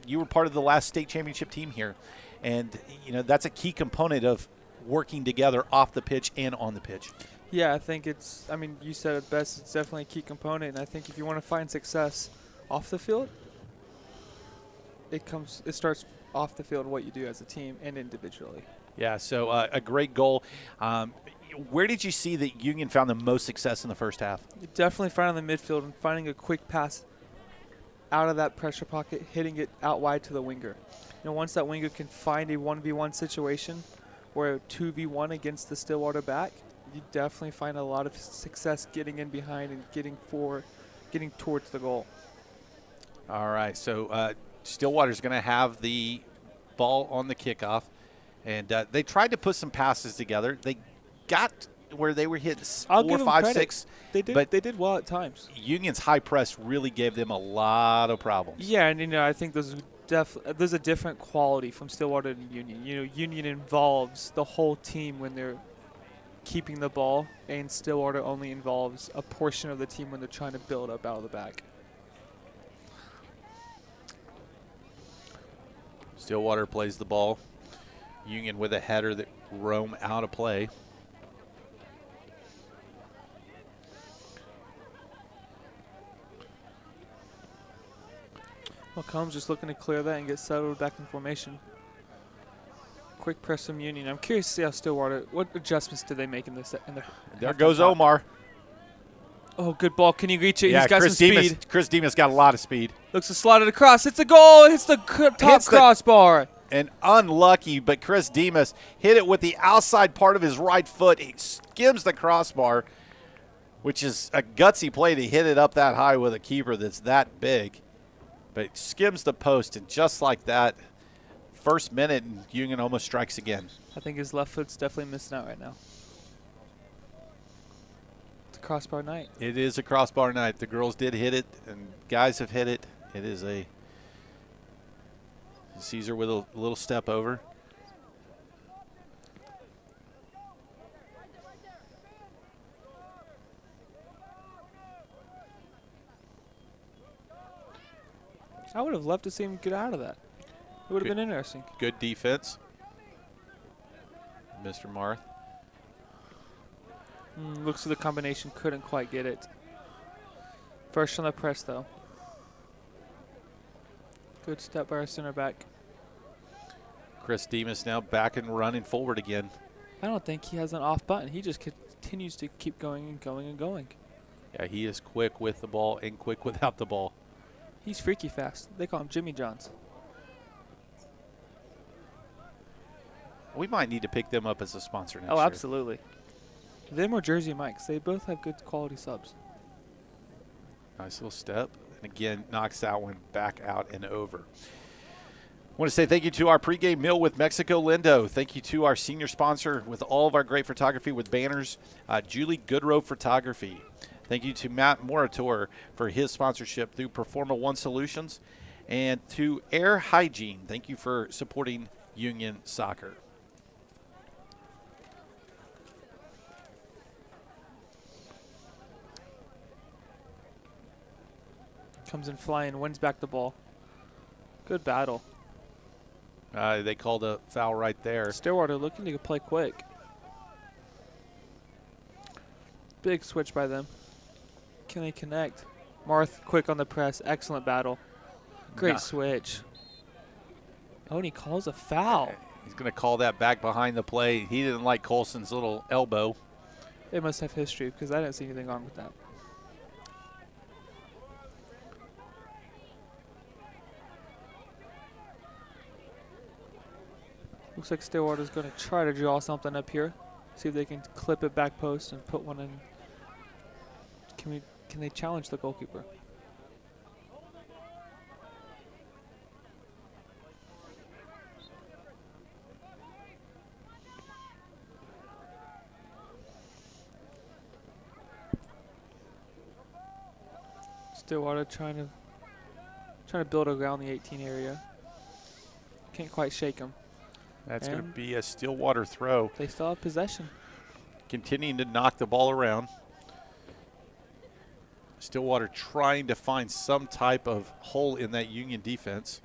you were part of the last state championship team here. And, that's a key component of working together off the pitch and on the pitch. Yeah, I think you said it best. It's definitely a key component. And I think if you want to find success off the field, it starts off the field what you do as a team and individually. Yeah, so a great goal. Where did you see that Union found the most success in the first half? Definitely finding the midfield and finding a quick pass out of that pressure pocket, hitting it out wide to the winger. Once that winger can find a 1v1 situation or a 2v1 against the Stillwater back, you definitely find a lot of success getting in behind and getting towards the goal. All right, so Stillwater's going to have the ball on the kickoff, and they tried to put some passes together. They got where they were hit 4, 5, 6. They did well at times. Union's high press really gave them a lot of problems. Yeah, and I think there's a different quality from Stillwater to Union. Union involves the whole team when they're keeping the ball, and Stillwater only involves a portion of the team when they're trying to build up out of the back. Stillwater plays the ball. Union with a header that roam out of play. Well, Combs just looking to clear that and get settled back in formation. Quick press from Union. I'm curious to see how Stillwater, what adjustments did they make in this? There goes Omar. Oh, good ball. Can he reach it? Yeah, He's got some speed. Chris Demas got a lot of speed. Looks to slot it across. It's a goal. Hits the top crossbar. And unlucky, but Chris Demas hit it with the outside part of his right foot. He skims the crossbar, which is a gutsy play to hit it up that high with a keeper that's that big. But it skims the post, and just like that, first minute, and Union almost strikes again. I think his left foot's definitely missing out right now. It's a crossbar night. It is a crossbar night. The girls did hit it, and guys have hit it. It is a Caesar with a little step over. I would have loved to see him get out of that. It would have been interesting. Good defense. Mr. Marth. Looks for the combination. Couldn't quite get it. First on the press, though. Good step by our center back. Chris Demas now back and running forward again. I don't think he has an off button. He just continues to keep going and going and going. Yeah, he is quick with the ball and quick without the ball. He's freaky fast. They call him Jimmy Johns. We might need to pick them up as a sponsor next year. Oh, absolutely. Them or Jersey Mike's. They both have good quality subs. Nice little step. And again, knocks that one back out and over. I want to say thank you to our pregame meal with Mexico Lindo. Thank you to our senior sponsor with all of our great photography with banners, Julie Goodrow Photography. Thank you to Matt Morator for his sponsorship through Performa One Solutions. And to Air Hygiene, thank you for supporting Union Soccer. Comes in flying, wins back the ball. Good battle. They called a foul right there. Stillwater looking to play quick. Big switch by them. Can they connect? Marth quick on the press. Excellent battle. Great switch. Oh, and he calls a foul. He's going to call that back behind the play. He didn't like Colson's little elbow. They must have history because I didn't see anything wrong with that. Looks like Stillwater's going to try to draw something up here. See if they can clip it back post and put one in. Can they challenge the goalkeeper? Stillwater trying to build around the 18 area. Can't quite shake them. That's going to be a Stillwater throw. They still have possession. Continuing to knock the ball around. Stillwater trying to find some type of hole in that Union defense.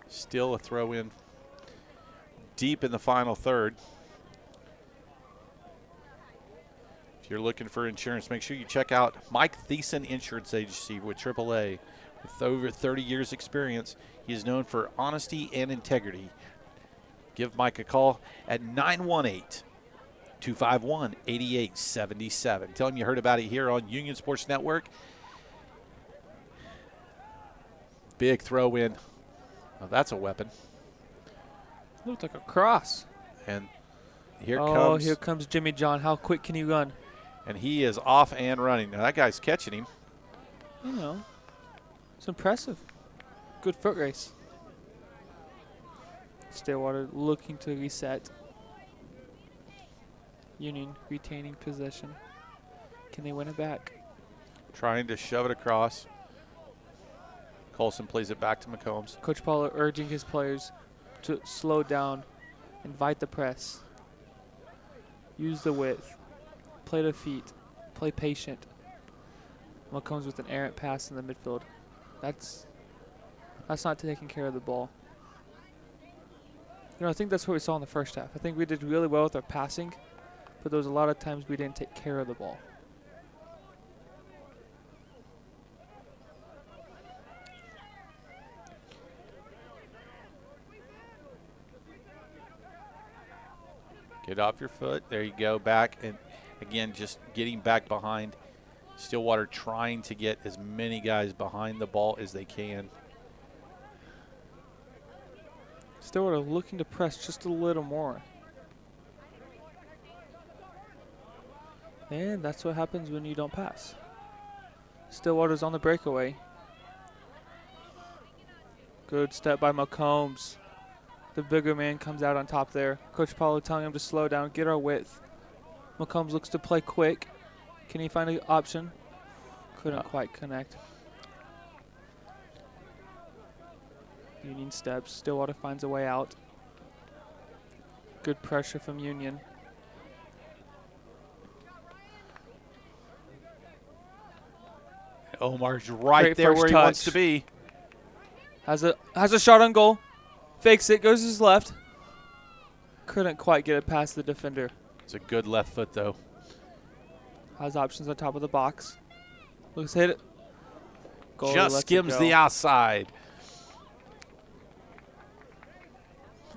Still a throw in deep in the final third. If you're looking for insurance, make sure you check out Mike Thiessen Insurance Agency with AAA. With over 30 years experience, he is known for honesty and integrity. Give Mike a call at 918-251-8877. Tell him you heard about it here on Union Sports Network. Big throw in. Oh, that's a weapon. Looked like a cross. And here comes Jimmy John. How quick can he run? And he is off and running. Now that guy's catching him. You know, it's impressive. Good foot race. Stillwater looking to reset. Union retaining possession. Can they win it back? Trying to shove it across. Colson plays it back to McCombs. Coach Paulo urging his players to slow down, invite the press, use the width, play the feet, play patient. McCombs with an errant pass in the midfield. That's not taking care of the ball. You know, I think that's what we saw in the first half. I think we did really well with our passing, but there was a lot of times we didn't take care of the ball. Get off your foot. There you go. Back. And again, just getting back behind. Stillwater trying to get as many guys behind the ball as they can. Stillwater looking to press just a little more. And that's what happens when you don't pass. Stillwater's on the breakaway. Good step by McCombs. The bigger man comes out on top there. Coach Paulo telling him to slow down, get our width. McCombs looks to play quick. Can he find an option? Couldn't quite connect. Union steps. Stillwater finds a way out. Good pressure from Union. Omar's right Great there first where he touch. wants to be. Has a shot on goal. Fakes it, goes to his left. Couldn't quite get it past the defender. It's a good left foot, though. Has options on top of the box. Looks hit it. Goal, just skims the outside.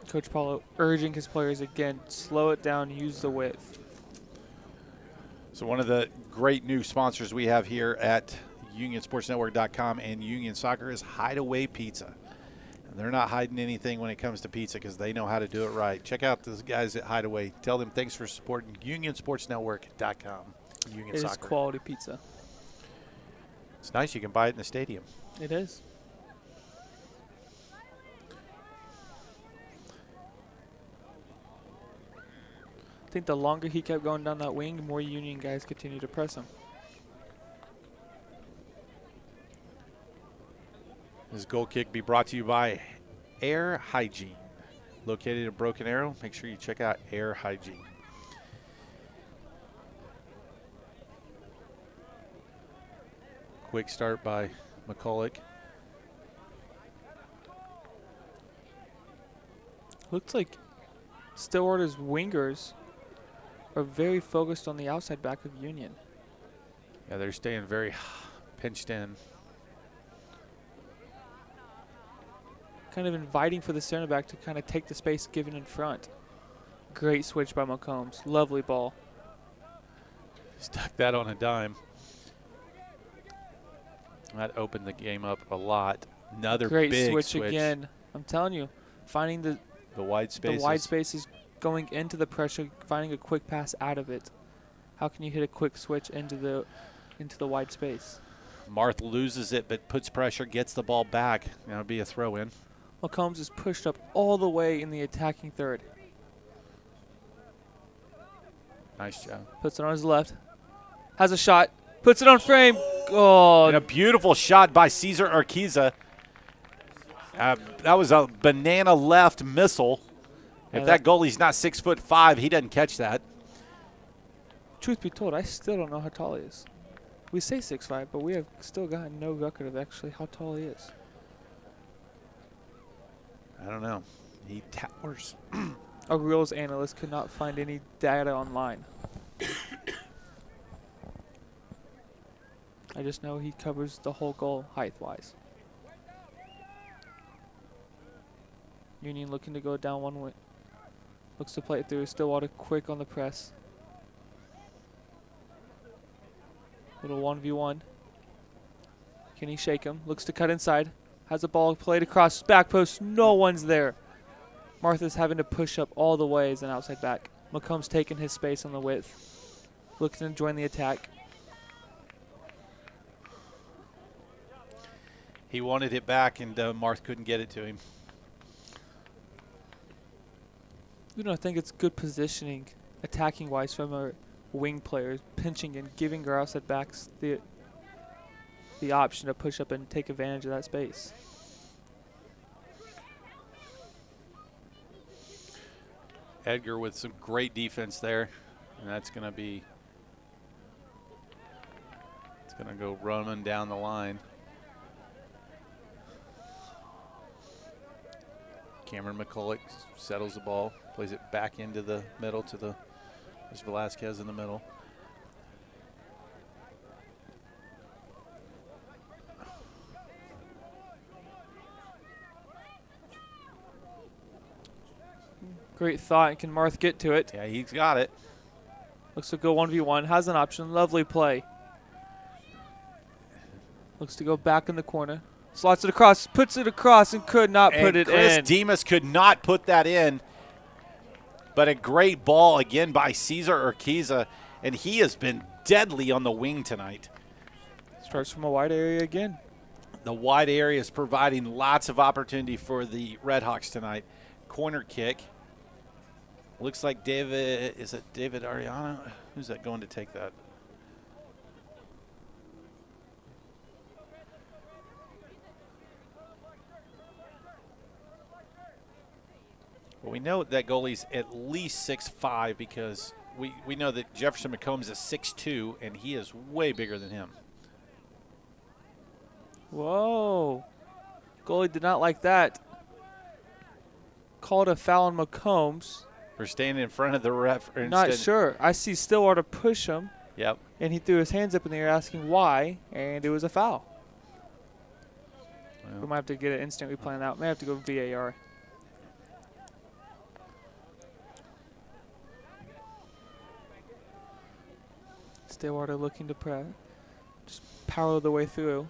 Coach Paulo urging his players again, slow it down, use the width. So one of the great new sponsors we have here at UnionSportsNetwork.com and Union Soccer is Hideaway Pizza. And they're not hiding anything when it comes to pizza because they know how to do it right. Check out those guys at Hideaway. Tell them thanks for supporting UnionSportsNetwork.com. Union Soccer. It is quality pizza. It's nice. You can buy it in the stadium. It is. I think the longer he kept going down that wing, the more Union guys continue to press him. This goal kick be brought to you by Air Hygiene. Located in Broken Arrow, make sure you check out Air Hygiene. Quick start by McCulloch. Looks like Stillwater's wingers are very focused on the outside back of Union. Yeah, they're staying very pinched in. Kind of inviting for the center back to kind of take the space given in front. Great switch by McCombs. Lovely ball. Stuck that on a dime. That opened the game up a lot. Another great big switch again. I'm telling you, finding the wide spaces. The wide spaces, going into the pressure, finding a quick pass out of it. How can you hit a quick switch into the wide space? Marth loses it, but puts pressure, gets the ball back. That'll be a throw in. McCombs is pushed up all the way in the attacking third. Nice job. Puts it on his left. Has a shot. Puts it on frame. Oh, and a beautiful shot by Cesar Urquiza. That was a banana left missile. If that goalie's not 6'5", he doesn't catch that. Truth be told, I still don't know how tall he is. We say 6'5", but we have still got no record of actually how tall he is. I don't know. He towers. A rules analyst could not find any data online. I just know he covers the whole goal height-wise. Union looking to go down one way. Looks to play it through. Stillwater quick on the press. Little 1v1. Can he shake him? Looks to cut inside. Has the ball played across back post. No one's there. Martha's having to push up all the way as an outside back. McComb's taking his space on the width. Looking to join the attack. He wanted it back, and Marth couldn't get it to him. You know, I think it's good positioning, attacking-wise, from our wing players, pinching and giving our outside backs the option to push up and take advantage of that space. Edgar with some great defense there, and that's going to be, it's going to go running down the line. Cameron McCulloch settles the ball, plays it back into the middle to there's Velasquez in the middle. Great thought. Can Marth get to it? Yeah, he's got it. Looks to go 1v1. Has an option. Lovely play. Looks to go back in the corner. Slots it across. Puts it across and could not put it Chris in. Demas could not put that in. But a great ball again by Cesar Urquiza. And he has been deadly on the wing tonight. Starts from a wide area again. The wide area is providing lots of opportunity for the Redhawks tonight. Corner kick. Looks like David, is it David Ariano? Who's that going to take that? Well, we know that goalie's at least 6'5" because we know that Jefferson McCombs is 6'2", and he is way bigger than him. Whoa. Goalie did not like that. Called a foul on McCombs. For standing in front of the ref. Not sure. I see Stillwater push him. Yep. And he threw his hands up in the air asking why, and it was a foul. Well, we might have to get an instant replay on that. May have to go VAR. Stillwater looking to press. Just power the way through.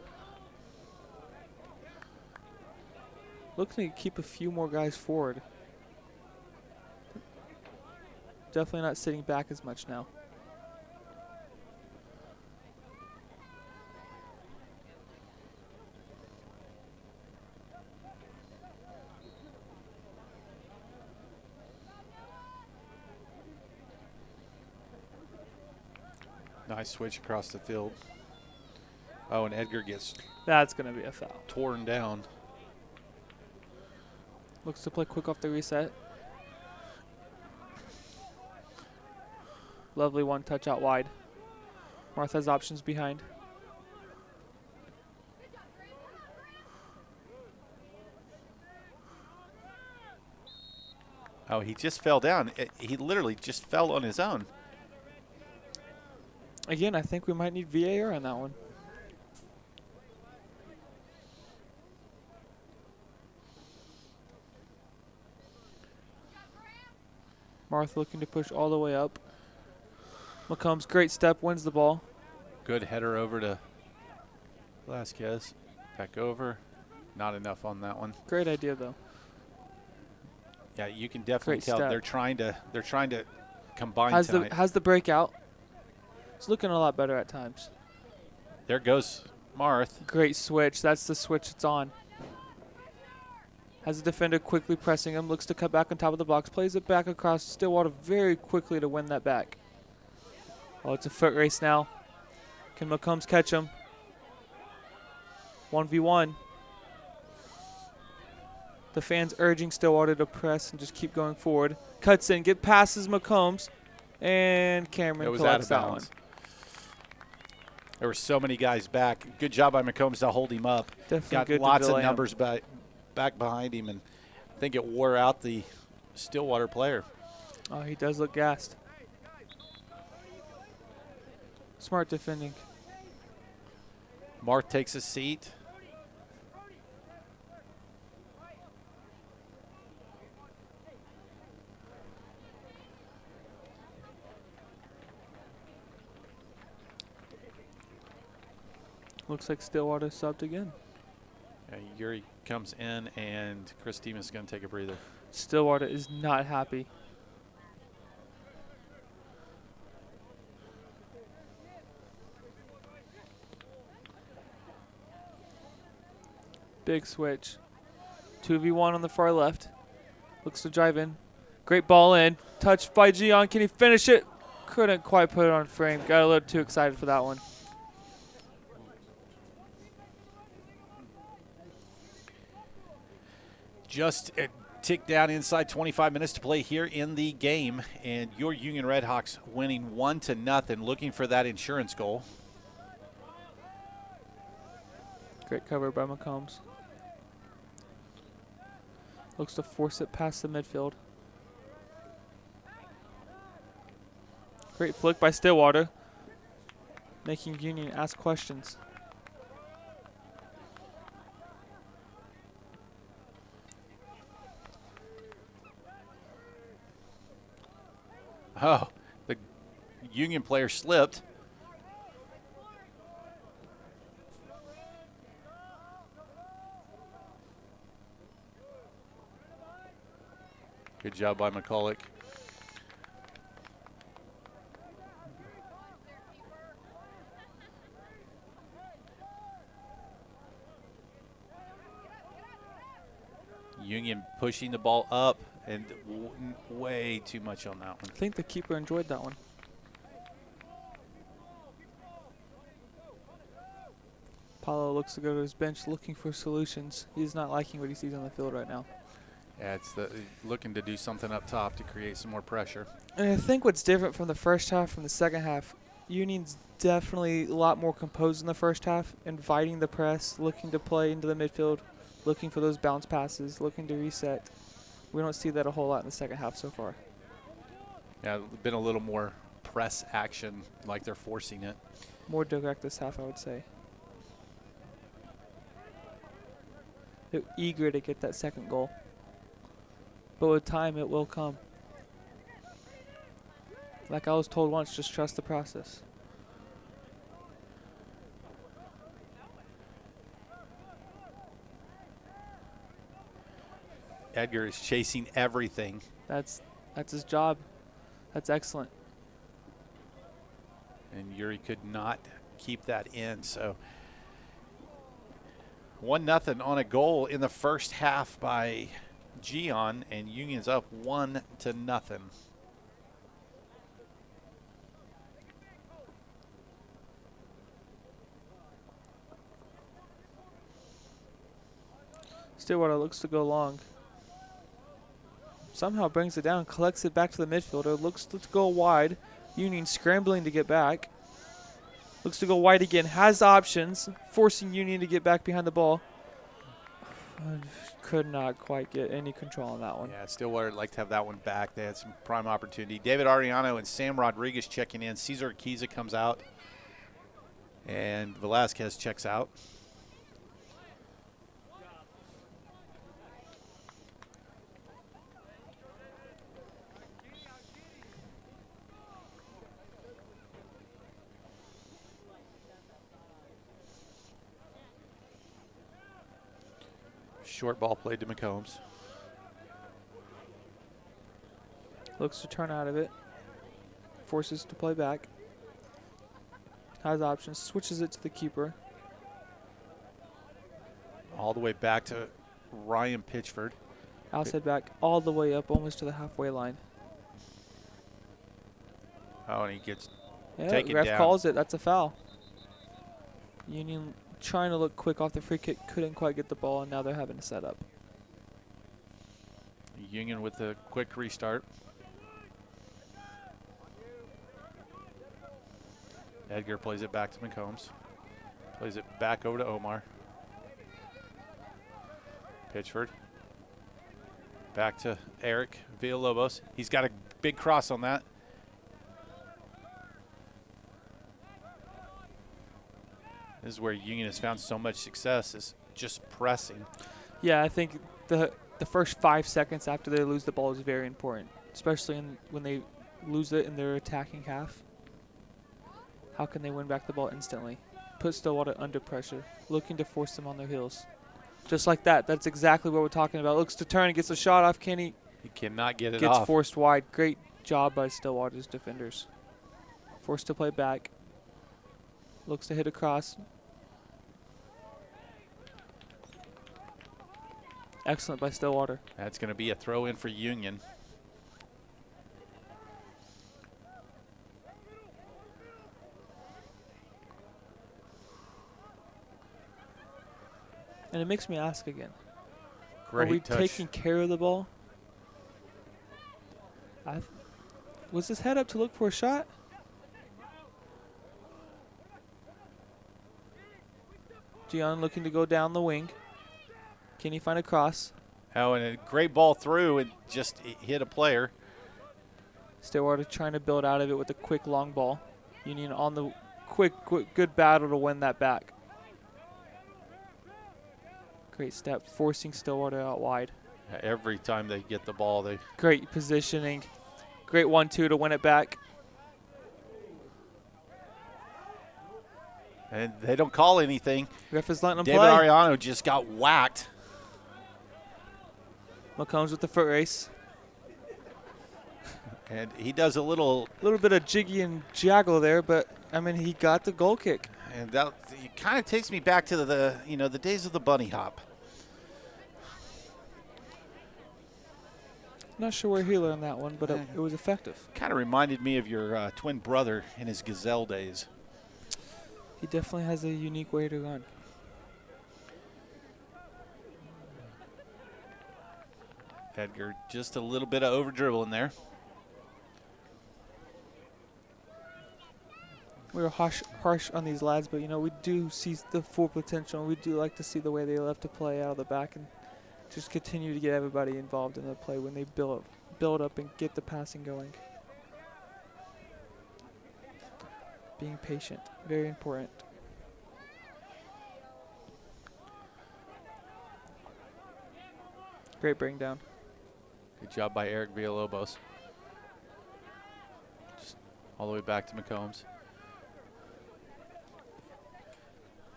Looking to keep a few more guys forward. Definitely not sitting back as much now. Nice switch across the field. Oh, and Edgar gets That's going to be a foul. Torn down. Looks to play quick off the reset. Lovely one touch out wide. Marth has options behind. Oh, he just fell down. He literally just fell on his own. Again, I think we might need VAR on that one. Marth looking to push all the way up. McCombs, great step, wins the ball. Good header over to Velasquez. Back over. Not enough on that one. Great idea, though. Yeah, you can definitely Great tell step. they're trying to combine Has tonight. the breakout. It's looking a lot better at times. There goes Marth. Great switch. That's the switch it's on. Has the defender quickly pressing him. Looks to cut back on top of the box. Plays it back across Stillwater very quickly to win that back. Oh, it's a foot race now. Can McCombs catch him? 1v1. The fans urging Stillwater to press and just keep going forward. Cuts in, get passes McCombs, and Cameron collects that one. There were so many guys back. Good job by McCombs to hold him up. Definitely got good lots to of numbers back behind him, and I think it wore out the Stillwater player. Oh, he does look gassed. Smart defending. Mark takes a seat. Looks like Stillwater subbed again. Yuri comes in, and Chris Demas is going to take a breather. Stillwater is not happy. Big switch. 2v1 on the far left. Looks to drive in. Great ball in. Touched by Gian. Can he finish it? Couldn't quite put it on frame. Got a little too excited for that one. Just a tick down inside 25 minutes to play here in the game, and your Union Redhawks winning 1-0, looking for that insurance goal. Great cover by McCombs. Looks to force it past the midfield. Great flick by Stillwater, making Union ask questions. Oh, the Union player slipped. Good job by McCulloch. Union pushing the ball up, and way too much on that one. I think the keeper enjoyed that one. Paulo looks to go to his bench looking for solutions. He's not liking what he sees on the field right now. Yeah, it's looking to do something up top to create some more pressure. And I think what's different from the first half from the second half, Union's definitely a lot more composed in the first half, inviting the press, looking to play into the midfield, looking for those bounce passes, looking to reset. We don't see that a whole lot in the second half so far. Yeah, been a little more press action, like they're forcing it. More direct this half, I would say. They're eager to get that second goal. But with time, it will come. Like I was told once, just trust the process. Edgar is chasing everything. That's his job. That's excellent. And Yuri could not keep that in. So 1-0 on a goal in the first half by Gian, and Union's up 1-0. Stillwater looks to go long. Somehow brings it down, collects it back to the midfielder, looks to go wide. Union scrambling to get back. Looks to go wide again, has options, forcing Union to get back behind the ball. Could not quite get any control on that one. Yeah, Stillwater would like to have that one back. They had some prime opportunity. David Ariano and Sam Rodriguez checking in. Cesar Kiza comes out, and Velasquez checks out. Short ball played to McCombs. Looks to turn out of it. Forces to play back. Has options. Switches it to the keeper. All the way back to Ryan Pitchford. Outside back all the way up almost to the halfway line. Oh, and he gets yeah, taken the ref down. calls it. That's a foul. Union trying to look quick off the free kick, couldn't quite get the ball, and now they're having to set up. Union with a quick restart. Edgar plays it back to McCombs. Plays it back over to Omar. Pitchford. Back to Eric Villalobos. He's got a big cross on that. This is where Union has found so much success, is just pressing. Yeah, I think the first 5 seconds after they lose the ball is very important, especially when they lose it in their attacking half. How can they win back the ball instantly? Put Stillwater under pressure, looking to force them on their heels. Just like that. That's exactly what we're talking about. Looks to turn, gets a shot off. Kenny He cannot get it gets off. forced wide. Great job by Stillwater's defenders. Forced to play back. Looks to hit across. Excellent by Stillwater. That's going to be a throw in for Union. And it makes me ask again. Great Are we touch. taking care of the ball? Was his head up to look for a shot? Gian looking to go down the wing. Can he find a cross? Oh, and a great ball through and just hit a player. Stillwater trying to build out of it with a quick long ball. Union on the quick good battle to win that back. Great step, forcing Stillwater out wide. Every time they get the ball, they... Great positioning. Great 1-2 to win it back. And they don't call anything. Ref is letting them David play. Ariano just got whacked. McCombs with the foot race. And he does a little bit of jiggy and jaggle there, but I mean he got the goal kick. And that it kind of takes me back to the days of the bunny hop. Not sure where he learned that one, but it was effective. Kind of reminded me of your twin brother in his Gazelle days. He definitely has a unique way to run. Edgar, just a little bit of over dribble in there. We were harsh on these lads, but we do see the full potential. We do like to see the way they love to play out of the back and just continue to get everybody involved in the play when they build up and get the passing going. Being patient, very important. Great bring down. Good job by Eric Villalobos. Just all the way back to McCombs.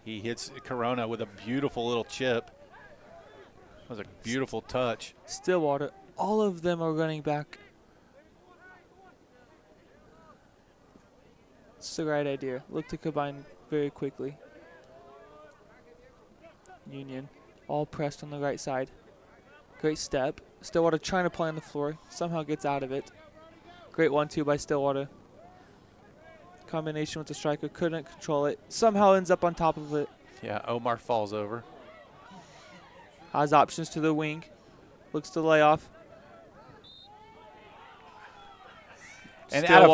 He hits Corona with a beautiful little chip. That was a beautiful touch. Stillwater, all of them are running back. It's the right idea. Look to combine very quickly. Union, all pressed on the right side. Great step. Stillwater trying to play on the floor. Somehow gets out of it. Great 1-2 by Stillwater. Combination with the striker. Couldn't control it. Somehow ends up on top of it. Yeah, Omar falls over. Has options to the wing. Looks to lay off. And out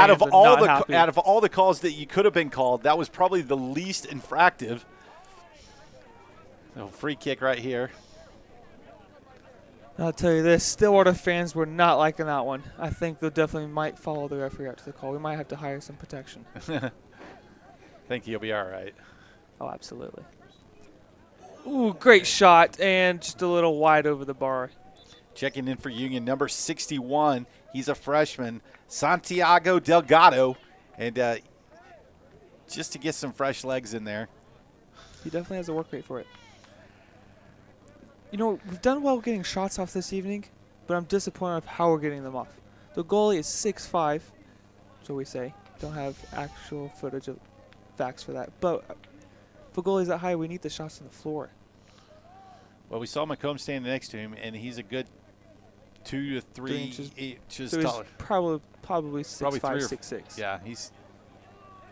of all the calls that you could have been called, that was probably the least infractive. So free kick right here. I'll tell you this, Stillwater fans were not liking that one. I think they definitely might follow the referee out to the call. We might have to hire some protection. Think he'll be all right. Oh, absolutely. Ooh, great shot, and just a little wide over the bar. Checking in for Union, number 61. He's a freshman, Santiago Delgado. And just to get some fresh legs in there. He definitely has a work rate for it. We've done well getting shots off this evening, but I'm disappointed of how we're getting them off. The goalie is 6'5", so we say. Don't have actual footage of facts for that. But for goalies that high, we need the shots on the floor. Well, we saw McComb standing next to him, and he's a good 2 to 3 inches so taller. He's probably 6'5", 6'6". Yeah, he's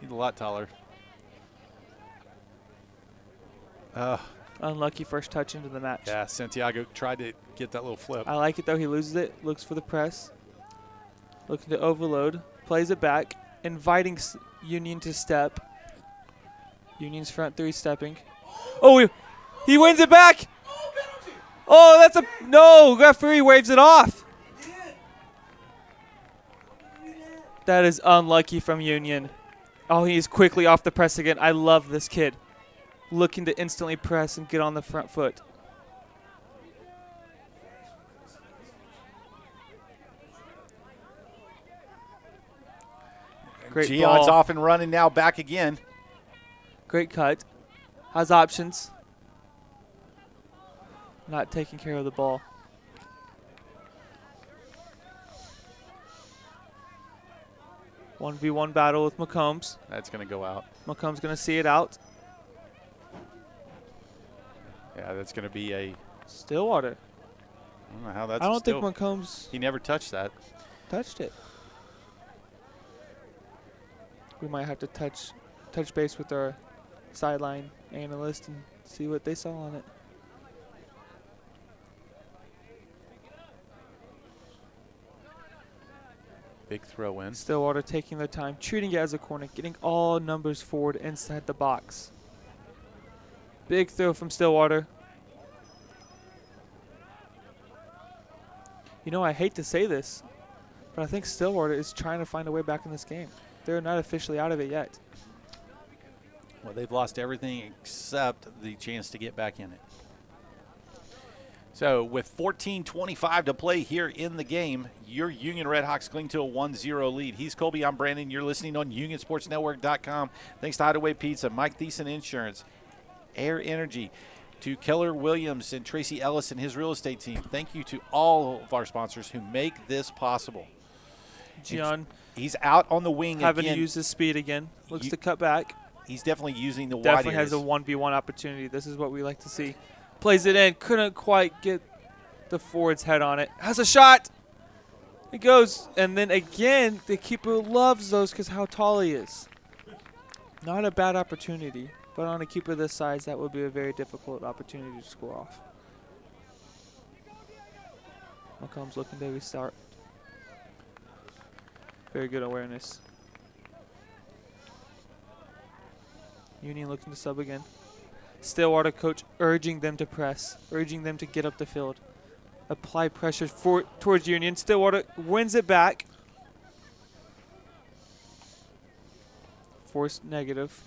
a lot taller. Unlucky first touch into the match. Yeah, Santiago tried to get that little flip. I like it, though. He loses it, looks for the press, looking to overload, plays it back, inviting Union to step. Union's front three stepping. Oh, he wins it back. Oh, that's no, referee waves it off. That is unlucky from Union. Oh, he's quickly off the press again. I love this kid. Looking to instantly press and get on the front foot. Great Gion's ball. off and running now, back again. Great cut. Has options. Not taking care of the ball. One v one battle with McCombs. That's going to go out. McCombs going to see it out. Yeah, that's going to be a Stillwater. I don't know how that's. I don't think McCombs. He never touched that. Touched it. We might have to touch base with our sideline analyst and see what they saw on it. Big throw in. Stillwater taking their time, treating it as a corner, getting all numbers forward inside the box. Big throw from Stillwater. You know, I hate to say this, but I think Stillwater is trying to find a way back in this game. They're not officially out of it yet. Well, they've lost everything except the chance to get back in it. So with 14:25 to play here in the game, your Union Redhawks cling to a 1-0 lead. He's Colby, I'm Brandon. You're listening on UnionSportsNetwork.com. Thanks to Hideaway Pizza, Mike Thiessen Insurance, Air Energy, to Keller Williams and Tracy Ellis and his real estate team. Thank you to all of our sponsors who make this possible. Gian, he's out on the wing having again. to use his speed again. Looks to cut back. He's definitely using the wide Definitely areas. has a 1v1 opportunity. This is what we like to see. Plays it in. Couldn't quite get the forward's head on it. Has a shot. It goes. And then again, the keeper loves those because how tall he is. Not a bad opportunity. But on a keeper this size, that would be a very difficult opportunity to score off. McCombs looking to restart. Very good awareness. Union looking to sub again. Stillwater coach urging them to press, urging them to get up the field. Apply pressure towards Union. Stillwater wins it back. Forced negative.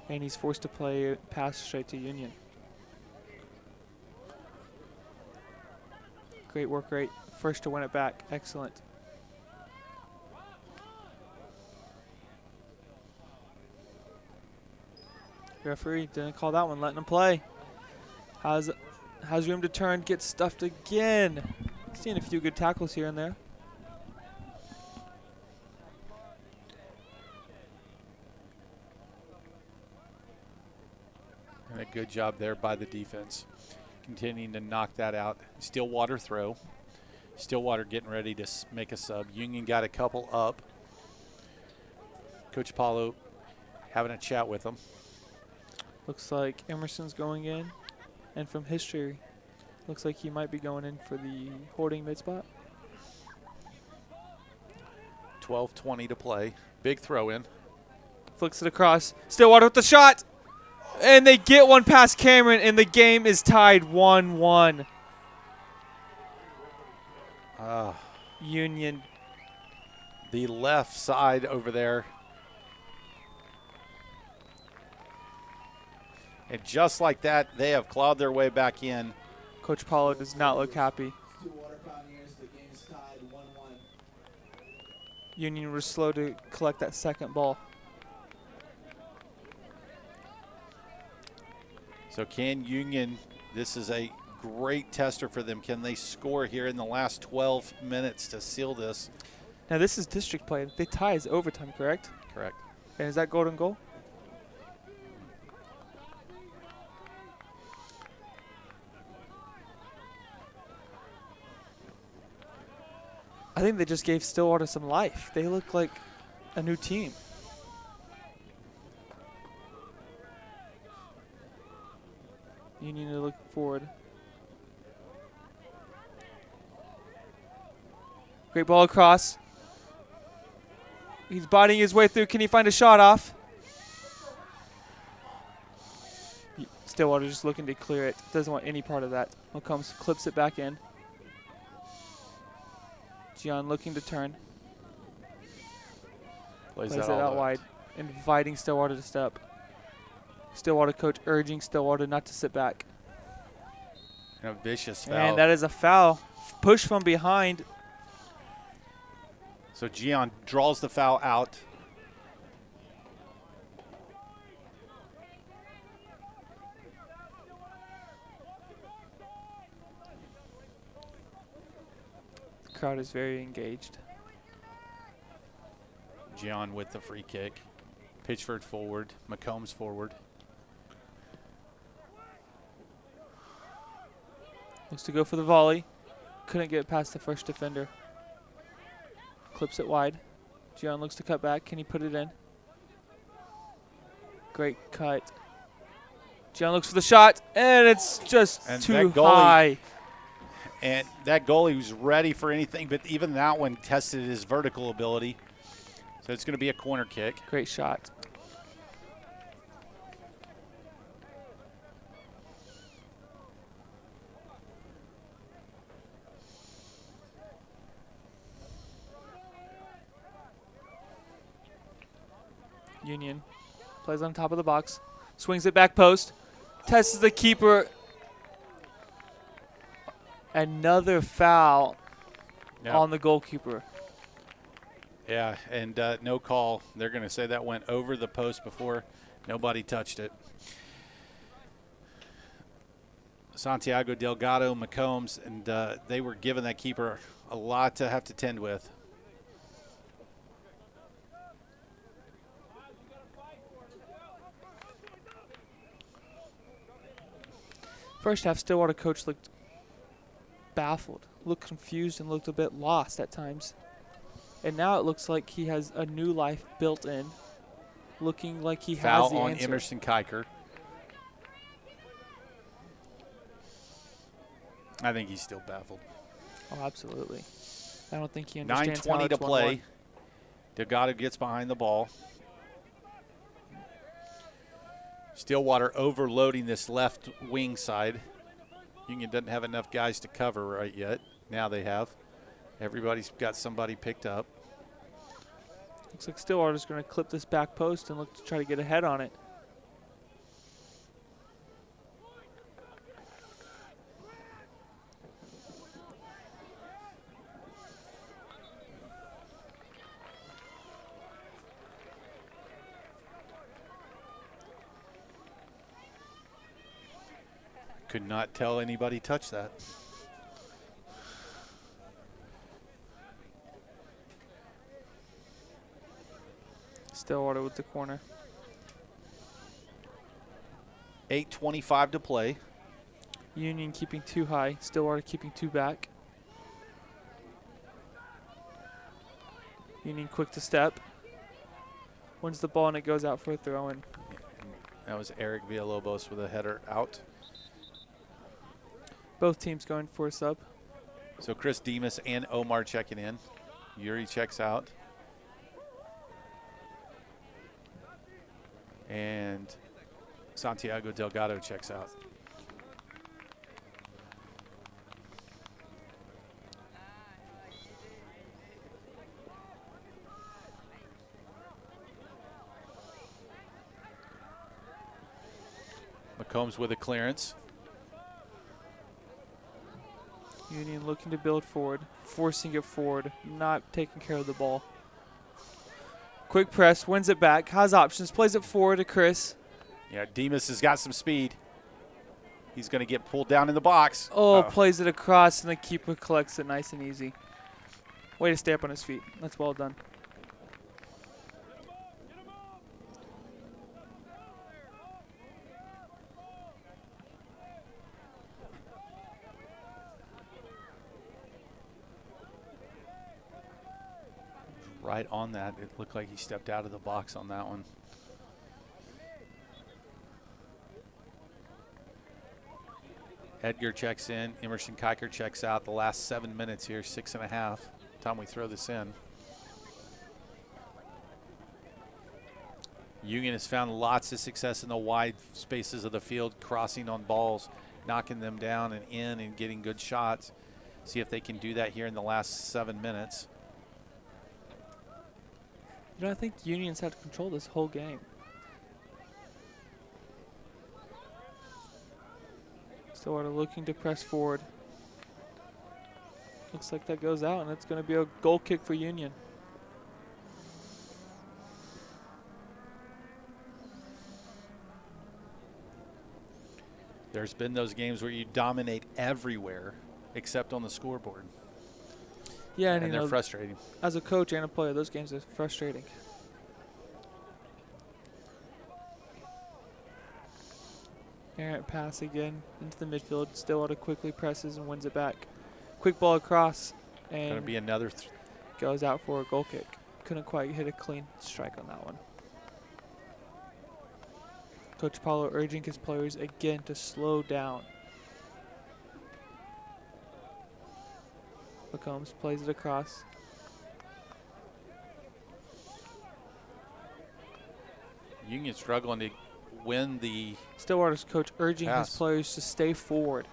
And he's forced to play a pass straight to Union. Great work rate. First to win it back. Excellent. Referee didn't call that one, letting him play. Has room to turn, gets stuffed again. Seeing a few good tackles here and there. And a good job there by the defense. Continuing to knock that out. Stillwater throw. Stillwater getting ready to make a sub. Union got a couple up. Coach Paulo having a chat with them. Looks like Emerson's going in. And from history, looks like he might be going in for the holding mid spot. 12:20 to play. Big throw in. Flicks it across. Stillwater with the shot. And they get one past Cameron, and the game is tied 1-1. Union. The left side over there. And just like that, they have clawed their way back in. Coach Paulo does not look happy. Union was slow to collect that second ball. So can Union, this is a great tester for them. Can they score here in the last 12 minutes to seal this? Now this is district play. If they tie, is overtime, correct? Correct. And is that golden goal? I think they just gave Stillwater some life. They look like a new team. Union to look forward. Great ball across. He's bodying his way through. Can he find a shot off? Stillwater just looking to clear it. Doesn't want any part of that. McCombs clips it back in. Gian looking to turn. Plays it out wide, inviting Stillwater to step. Stillwater coach urging Stillwater not to sit back. And a vicious foul. And that is a foul. Push from behind. So Gian draws the foul out. The crowd is very engaged. Gian with the free kick. Pitchford forward. McCombs forward. Looks to go for the volley. Couldn't get past the first defender. Clips it wide. Gian looks to cut back. Can he put it in? Great cut. Gian looks for the shot, and it's just too high. And that goalie was ready for anything, but even that one tested his vertical ability. So it's going to be a corner kick. Great shot. Union plays on top of the box, swings it back post, tests the keeper. Another foul on the goalkeeper. Yeah, and no call. They're going to say that went over the post before. Nobody touched it. Santiago Delgado, McCombs, and they were giving that keeper a lot to have to tend with. First half, Stillwater coach looked baffled, looked confused, and looked a bit lost at times. And now it looks like he has a new life built in, looking like he has the answer. Foul on Emerson Kiker. I think he's still baffled. Oh, absolutely. I don't think he understands how 9:20 to it's 1-1. play. Delgado gets behind the ball. Stillwater overloading this left wing side. Union doesn't have enough guys to cover right yet. Now they have. Everybody's got somebody picked up. Looks like Stillwater's going to clip this back post and look to try to get ahead on it. Could not tell anybody touched that. Stillwater with the corner. 8:25 to play. Union keeping two high. Stillwater keeping two back. Union quick to step. Wins the ball and it goes out for a throw-in. That was Eric Villalobos with a header out. Both teams going for a sub. So Chris Demas and Omar checking in. Yuri checks out. And Santiago Delgado checks out. McCombs with a clearance. Union looking to build forward, forcing it forward, not taking care of the ball. Quick press, wins it back, has options, plays it forward to Chris. Yeah, Demas has got some speed. He's going to get pulled down in the box. Oh, plays it across, and the keeper collects it nice and easy. Way to stay up on his feet. That's well done. Right on that. It looked like he stepped out of the box on that one. Edgar checks in. Emerson Kiker checks out. The last 7 minutes here, 6.5. Time we throw this in. Union has found lots of success in the wide spaces of the field, crossing on balls, knocking them down and in and getting good shots. See if they can do that here in the last 7 minutes. You know, I think Union's had control this whole game. Stillwater looking to press forward. Looks like that goes out, and it's going to be a goal kick for Union. There's been those games where you dominate everywhere except on the scoreboard. Yeah, and they're frustrating. As a coach and a player, those games are frustrating. Errant pass again into the midfield. Stillwater quickly presses and wins it back. Quick ball across, and going to be another goes out for a goal kick. Couldn't quite hit a clean strike on that one. Coach Paulo urging his players again to slow down. McCombs plays it across. Union struggling to win the Stillwater's coach urging pass. his players to stay forward.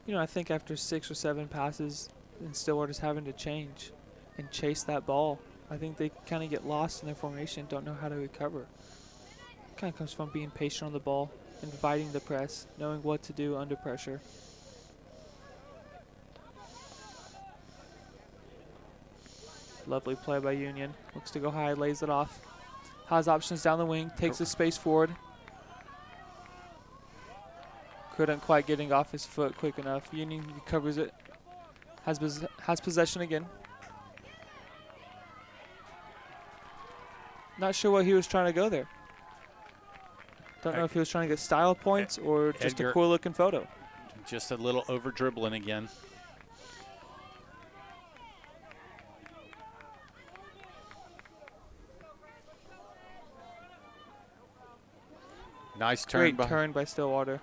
You know, I think after 6 or 7 passes, and Stillwater's having to change and chase that ball, I think they kind of get lost in their formation, don't know how to recover. Kind of comes from being patient on the ball, inviting the press, knowing what to do under pressure. Lovely play by Union. Looks to go high, lays it off. Has options down the wing, takes the space forward. Couldn't quite getting off his foot quick enough. Union recovers it. Has possession again. Not sure what he was trying to go there. Don't know if he was trying to get style points or just a cool looking photo. Just a little over dribbling again. Nice turn. Great turn by Stillwater.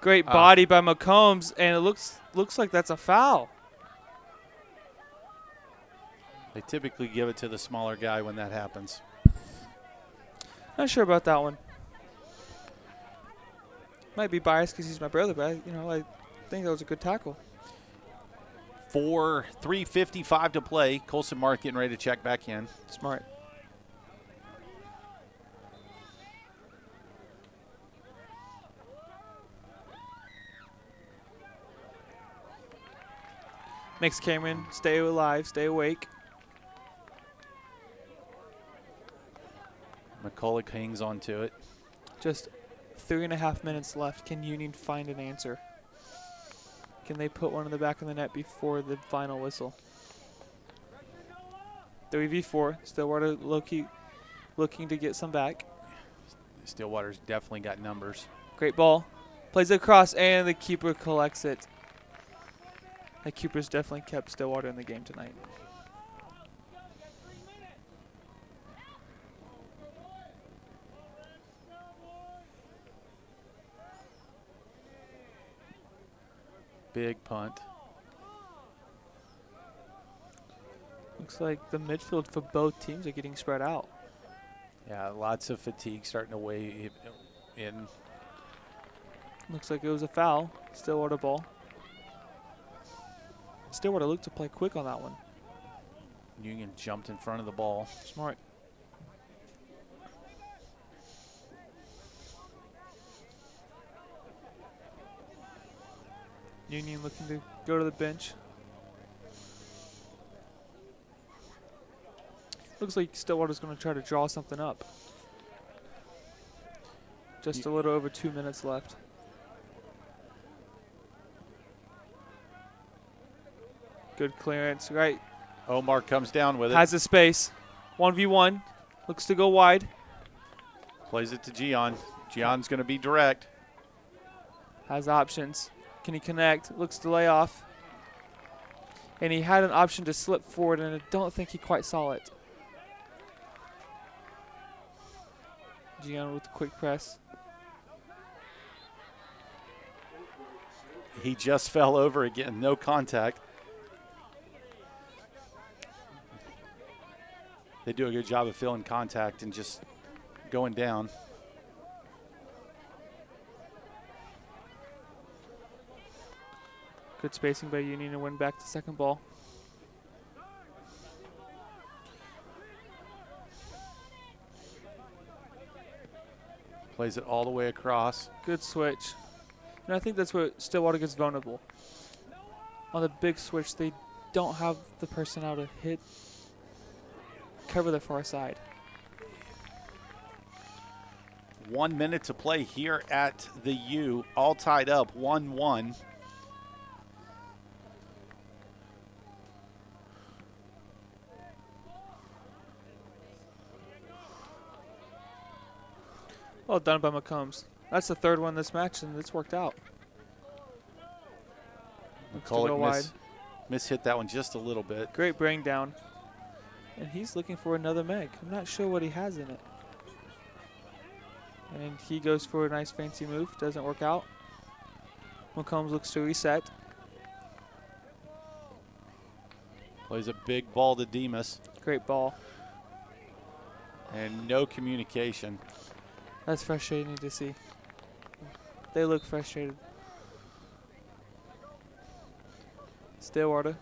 Great body by McCombs, and it looks like that's a foul. They typically give it to the smaller guy when that happens. Not sure about that one. Might be biased because he's my brother, but I think that was a good tackle. 3:55 to play. Colson Mark getting ready to check back in. Smart. Makes Cameron stay alive, stay awake. McCulloch hangs on to it. Just 3.5 minutes left. Can Union find an answer? Can they put one in the back of the net before the final whistle? 3v4. Stillwater low-key looking to get some back. Stillwater's definitely got numbers. Great ball. Plays it across, and the keeper collects it. The keeper's definitely kept Stillwater in the game tonight. Big punt. Looks like the midfield for both teams are getting spread out. Yeah, lots of fatigue starting to weigh in. Looks like it was a foul. Stillwater ball. Stillwater looked to play quick on that one. Union jumped in front of the ball. Smart. Union looking to go to the bench. Looks like Stillwater's going to try to draw something up. Just a little over 2 minutes left. Good clearance, right? Omar comes down with it. Has the space. 1v1. Looks to go wide. Plays it to Gian. Gian's going to be direct. Has options. Can he connect? Looks to lay off. And he had an option to slip forward, and I don't think he quite saw it. Gianna with the quick press. He just fell over again, no contact. They do a good job of filling contact and just going down. Good spacing by Union to win back the second ball. Plays it all the way across. Good switch. And I think that's where Stillwater gets vulnerable. On the big switch, they don't have the personnel to cover the far side. 1 minute to play here at the U, all tied up 1-1. Well done by McCombs. That's the third one this match, and it's worked out. McCulloch mishit that one just a little bit. Great bring down. And he's looking for another Meg. I'm not sure what he has in it. And he goes for a nice fancy move. Doesn't work out. McCombs looks to reset. Plays a big ball to Demas. Great ball. And no communication. That's frustrating to see. They look frustrated. Stillwater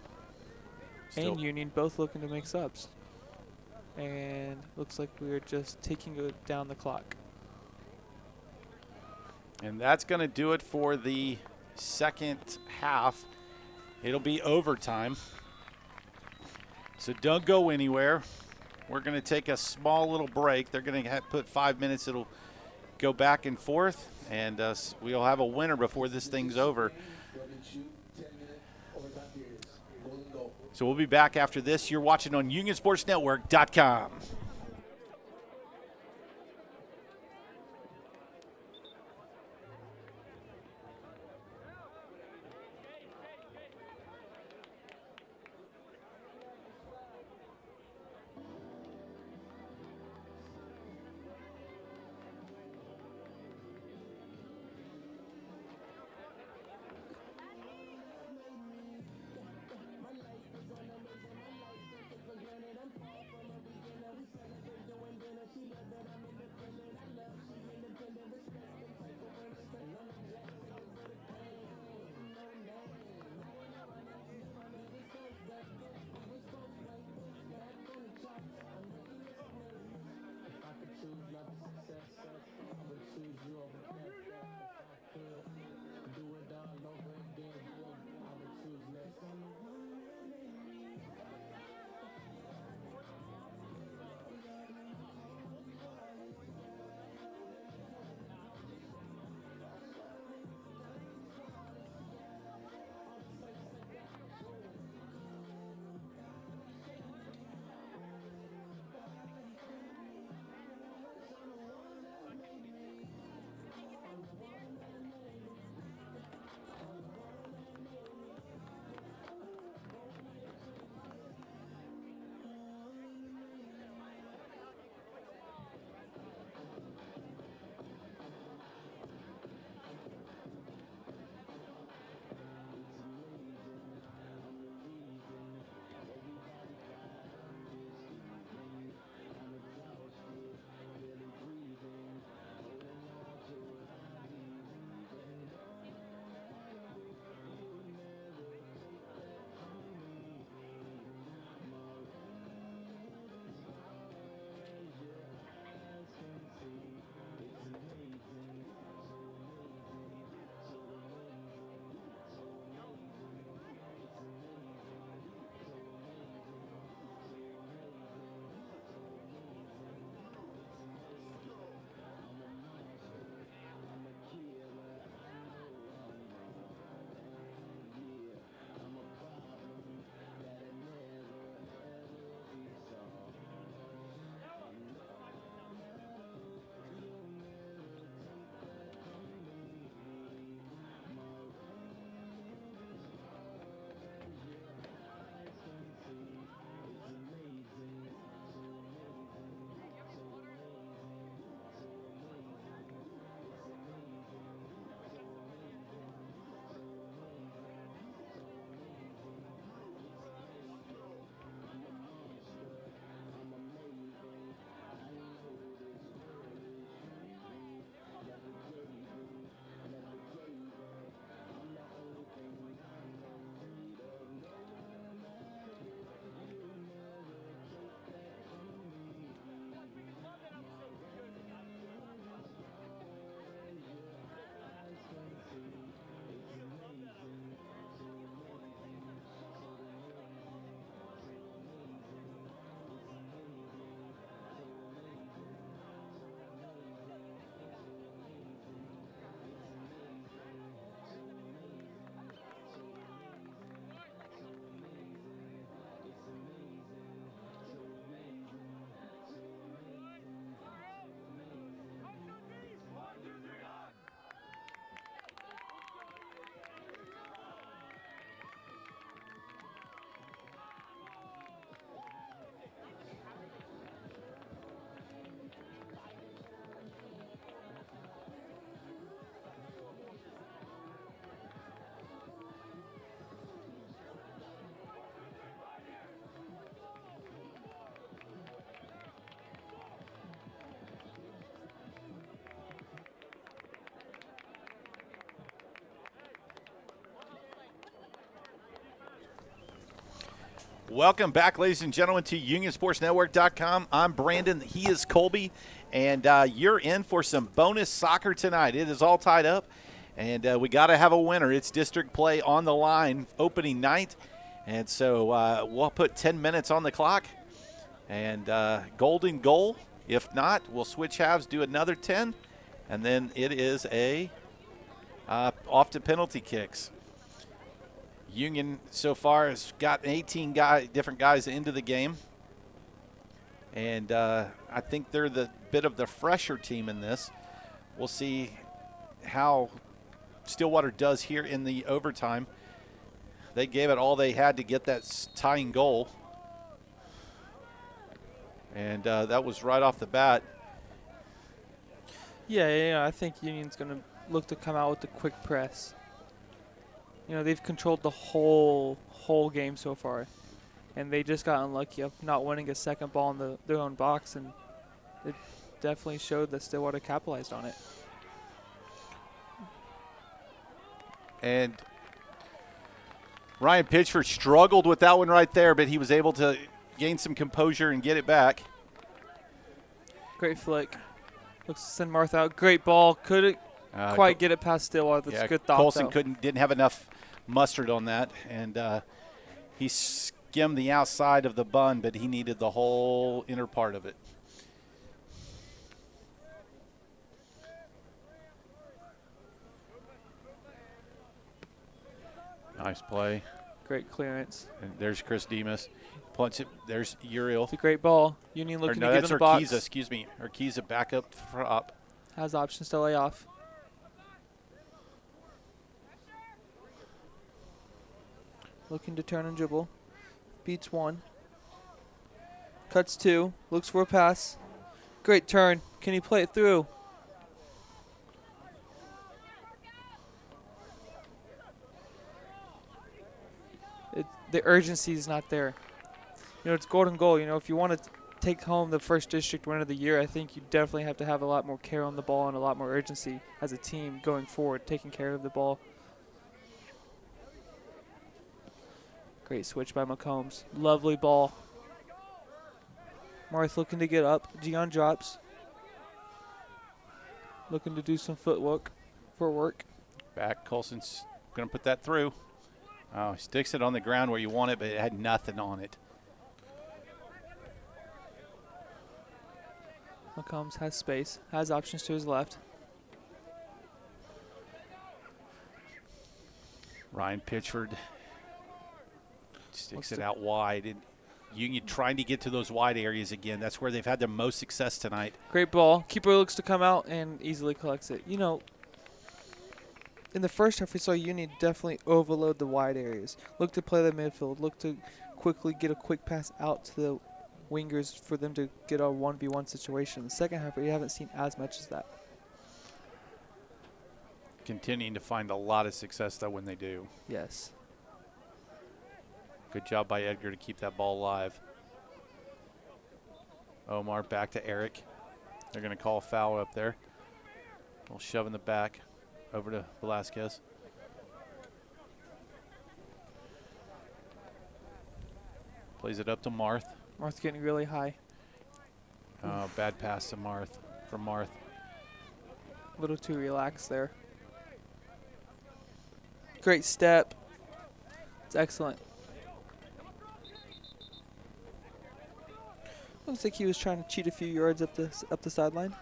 and Union both looking to make subs. And looks like we're just taking it down the clock. And that's going to do it for the second half. It'll be overtime. So don't go anywhere. We're going to take a small little break. They're going to put 5 minutes. It'll go back and forth, and we'll have a winner before this thing's over. So we'll be back after this. You're watching on UnionSportsNetwork.com. Welcome back, ladies and gentlemen, to UnionSportsNetwork.com. I'm Brandon. He is Colby. And you're in for some bonus soccer tonight. It is all tied up, and we got to have a winner. It's district play on the line opening night. And so we'll put 10 minutes on the clock. And golden goal. If not, we'll switch halves, do another 10. And then it is a off to penalty kicks. Union so far has got 18 different guys into the game. And I think they're the bit of the fresher team in this. We'll see how Stillwater does here in the overtime. They gave it all they had to get that tying goal. And that was right off the bat. Yeah, I think Union's going to look to come out with the quick press. You know, they've controlled the whole game so far. And they just got unlucky of not winning a second ball in their own box. And it definitely showed that Stillwater capitalized on it. And Ryan Pitchford struggled with that one right there, but he was able to gain some composure and get it back. Great flick. Looks to send Marth out. Great ball. Couldn't quite get it past Stillwater. That's a good thought, Colson though. didn't have enough mustard on that, and he skimmed the outside of the bun, but he needed the whole inner part of it. Nice play. Great clearance. And there's Chris Demas. Punch it. There's Uriel. It's a great ball. Union looking to get in the box. box. Excuse me. Urquiza back up front. Has options to lay off. Looking to turn and dribble. Beats one. Cuts two. Looks for a pass. Great turn. Can he play it through? The urgency is not there. You know, it's golden goal. You know, if you want to take home the first district win of the year, I think you definitely have to have a lot more care on the ball and a lot more urgency as a team going forward, taking care of the ball. Great switch by McCombs. Lovely ball. Marth looking to get up. Gian drops. Looking to do some footwork for work. Back. Colson's going to put that through. Oh, he sticks it on the ground where you want it, but it had nothing on it. McCombs has space, has options to his left. Ryan Pitchford sticks it out wide. And Union trying to get to those wide areas again. That's where they've had the most success tonight. Great ball. Keeper looks to come out and easily collects it. You know, in the first half, we saw Union definitely overload the wide areas. Look to play the midfield. Look to quickly get a quick pass out to the wingers for them to get a 1v1 situation. In the second half, we haven't seen as much as that. Continuing to find a lot of success, though, when they do. Yes. Good job by Edgar to keep that ball alive. Omar back to Eric. They're going to call a foul up there. A little shove in the back. Over to Velasquez. Plays it up to Marth. Marth getting really high. Oh, bad pass to Marth from Marth. A little too relaxed there. Great step. It's excellent. Looks like he was trying to cheat a few yards up the sideline.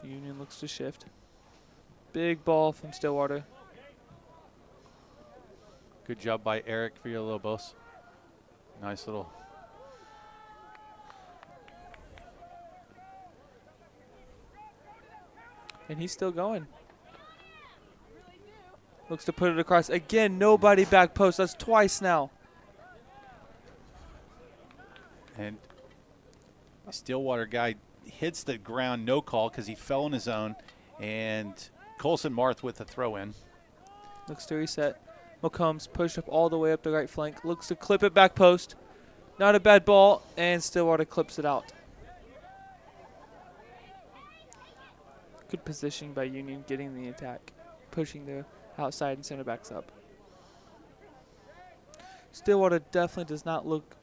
Union looks to shift. Big ball from Stillwater. Good job by Eric Villalobos. Nice little. And he's still going. Looks to put it across. Again, nobody back post. That's twice now. And Stillwater guy hits the ground, no call because he fell on his own. And Colson Marth with the throw in. Looks to reset. McCombs pushed up all the way up the right flank. Looks to clip it back post. Not a bad ball. And Stillwater clips it out. Good positioning by Union getting the attack. Pushing the outside and center backs up. Stillwater definitely does not look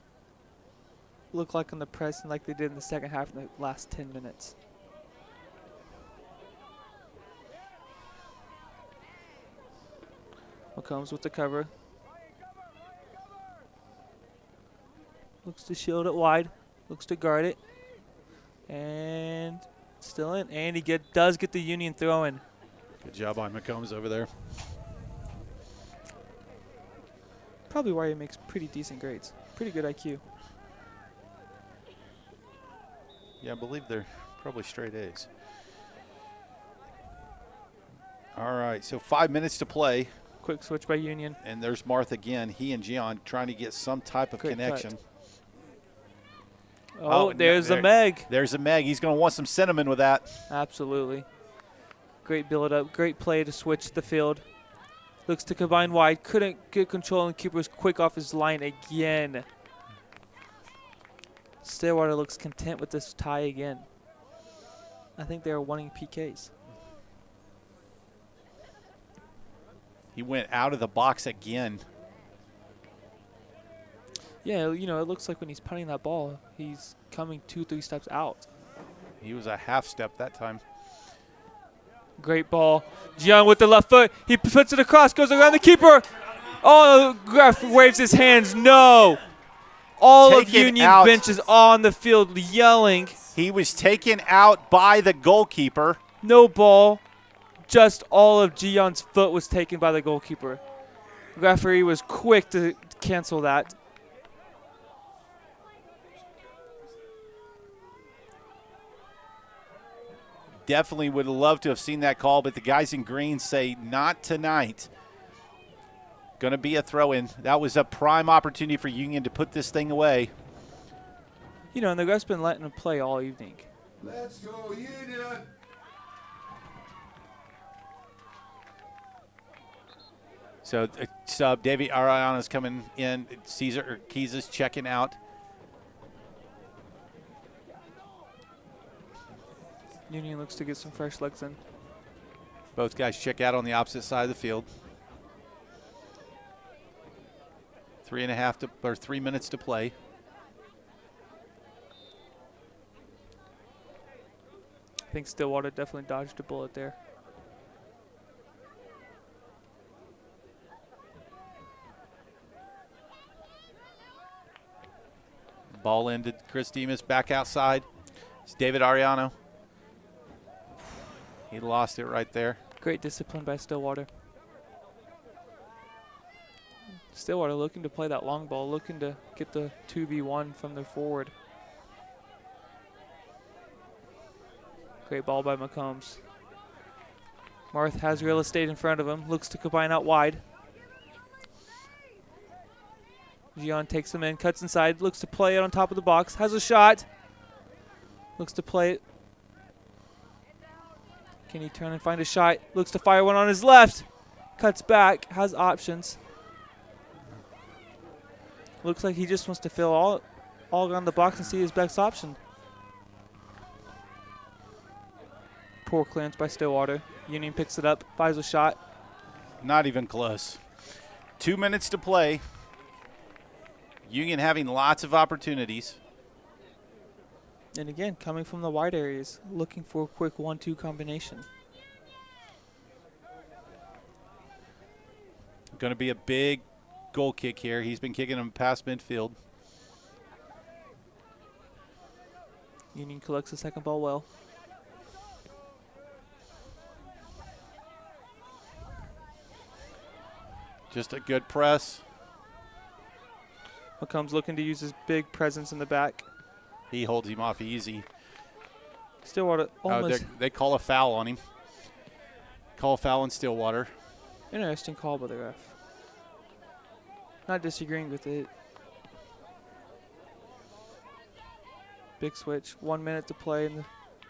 like on the press like they did in the second half in the last 10 minutes. McCombs with the cover. Looks to shield it wide. Looks to guard it. And still in. And he does get the Union throw in. Good job by McCombs over there. Probably why he makes pretty decent grades. Pretty good IQ. Yeah, I believe they're probably straight A's. All right, so 5 minutes to play. Quick switch by Union. And there's Marth again. He and Gian trying to get some type of connection. Oh, there's a Meg. There's a Meg. He's going to want some cinnamon with that. Absolutely. Great build-up. Great play to switch the field. Looks to combine wide. Couldn't get control, and keeper was quick off his line again. Stillwater looks content with this tie again. I think they are wanting PKs. He went out of the box again. Yeah, you know, it looks like when he's punting that ball, he's coming 2-3 steps out. He was a half step that time. Great ball. Gian with the left foot. He puts it across, goes around the keeper. Oh, ref waves his hands. No. All of Union bench is on the field yelling. He was taken out by the goalkeeper. No ball. Just all of Gion's foot was taken by the goalkeeper. Referee was quick to cancel that. Definitely would have loved to have seen that call, but the guys in green say not tonight. Going to be a throw-in. That was a prime opportunity for Union to put this thing away. You know, and the ref's been letting them play all evening. Let's go, Union! So sub Davey Ariana's coming in. Keys is checking out. Union looks to get some fresh legs in. Both guys check out on the opposite side of the field. 3 minutes to play. I think Stillwater definitely dodged a bullet there. Ball ended. Chris Demas back outside. It's David Ariano. He lost it right there. Great discipline by Stillwater. Stillwater looking to play that long ball, looking to get the 2v1 from their forward. Great ball by McCombs. Marth has real estate in front of him, looks to combine out wide. Gian takes him in, cuts inside, looks to play it on top of the box, has a shot. Looks to play it. Can he turn and find a shot? Looks to fire one on his left. Cuts back, has options. Looks like he just wants to fill all around the box and see his best option. Poor clearance by Stillwater. Union picks it up, fires a shot. Not even close. 2 minutes to play. Union having lots of opportunities. And again, coming from the wide areas, looking for a quick 1-2 combination. Going to be a big goal kick here. He's been kicking him past midfield. Union collects the second ball well. Just a good press. McCombs looking to use his big presence in the back. He holds him off easy. Stillwater almost. They call a foul on him. Call a foul on Stillwater. Interesting call by the ref. Not disagreeing with it. Big switch. 1 minute to play in the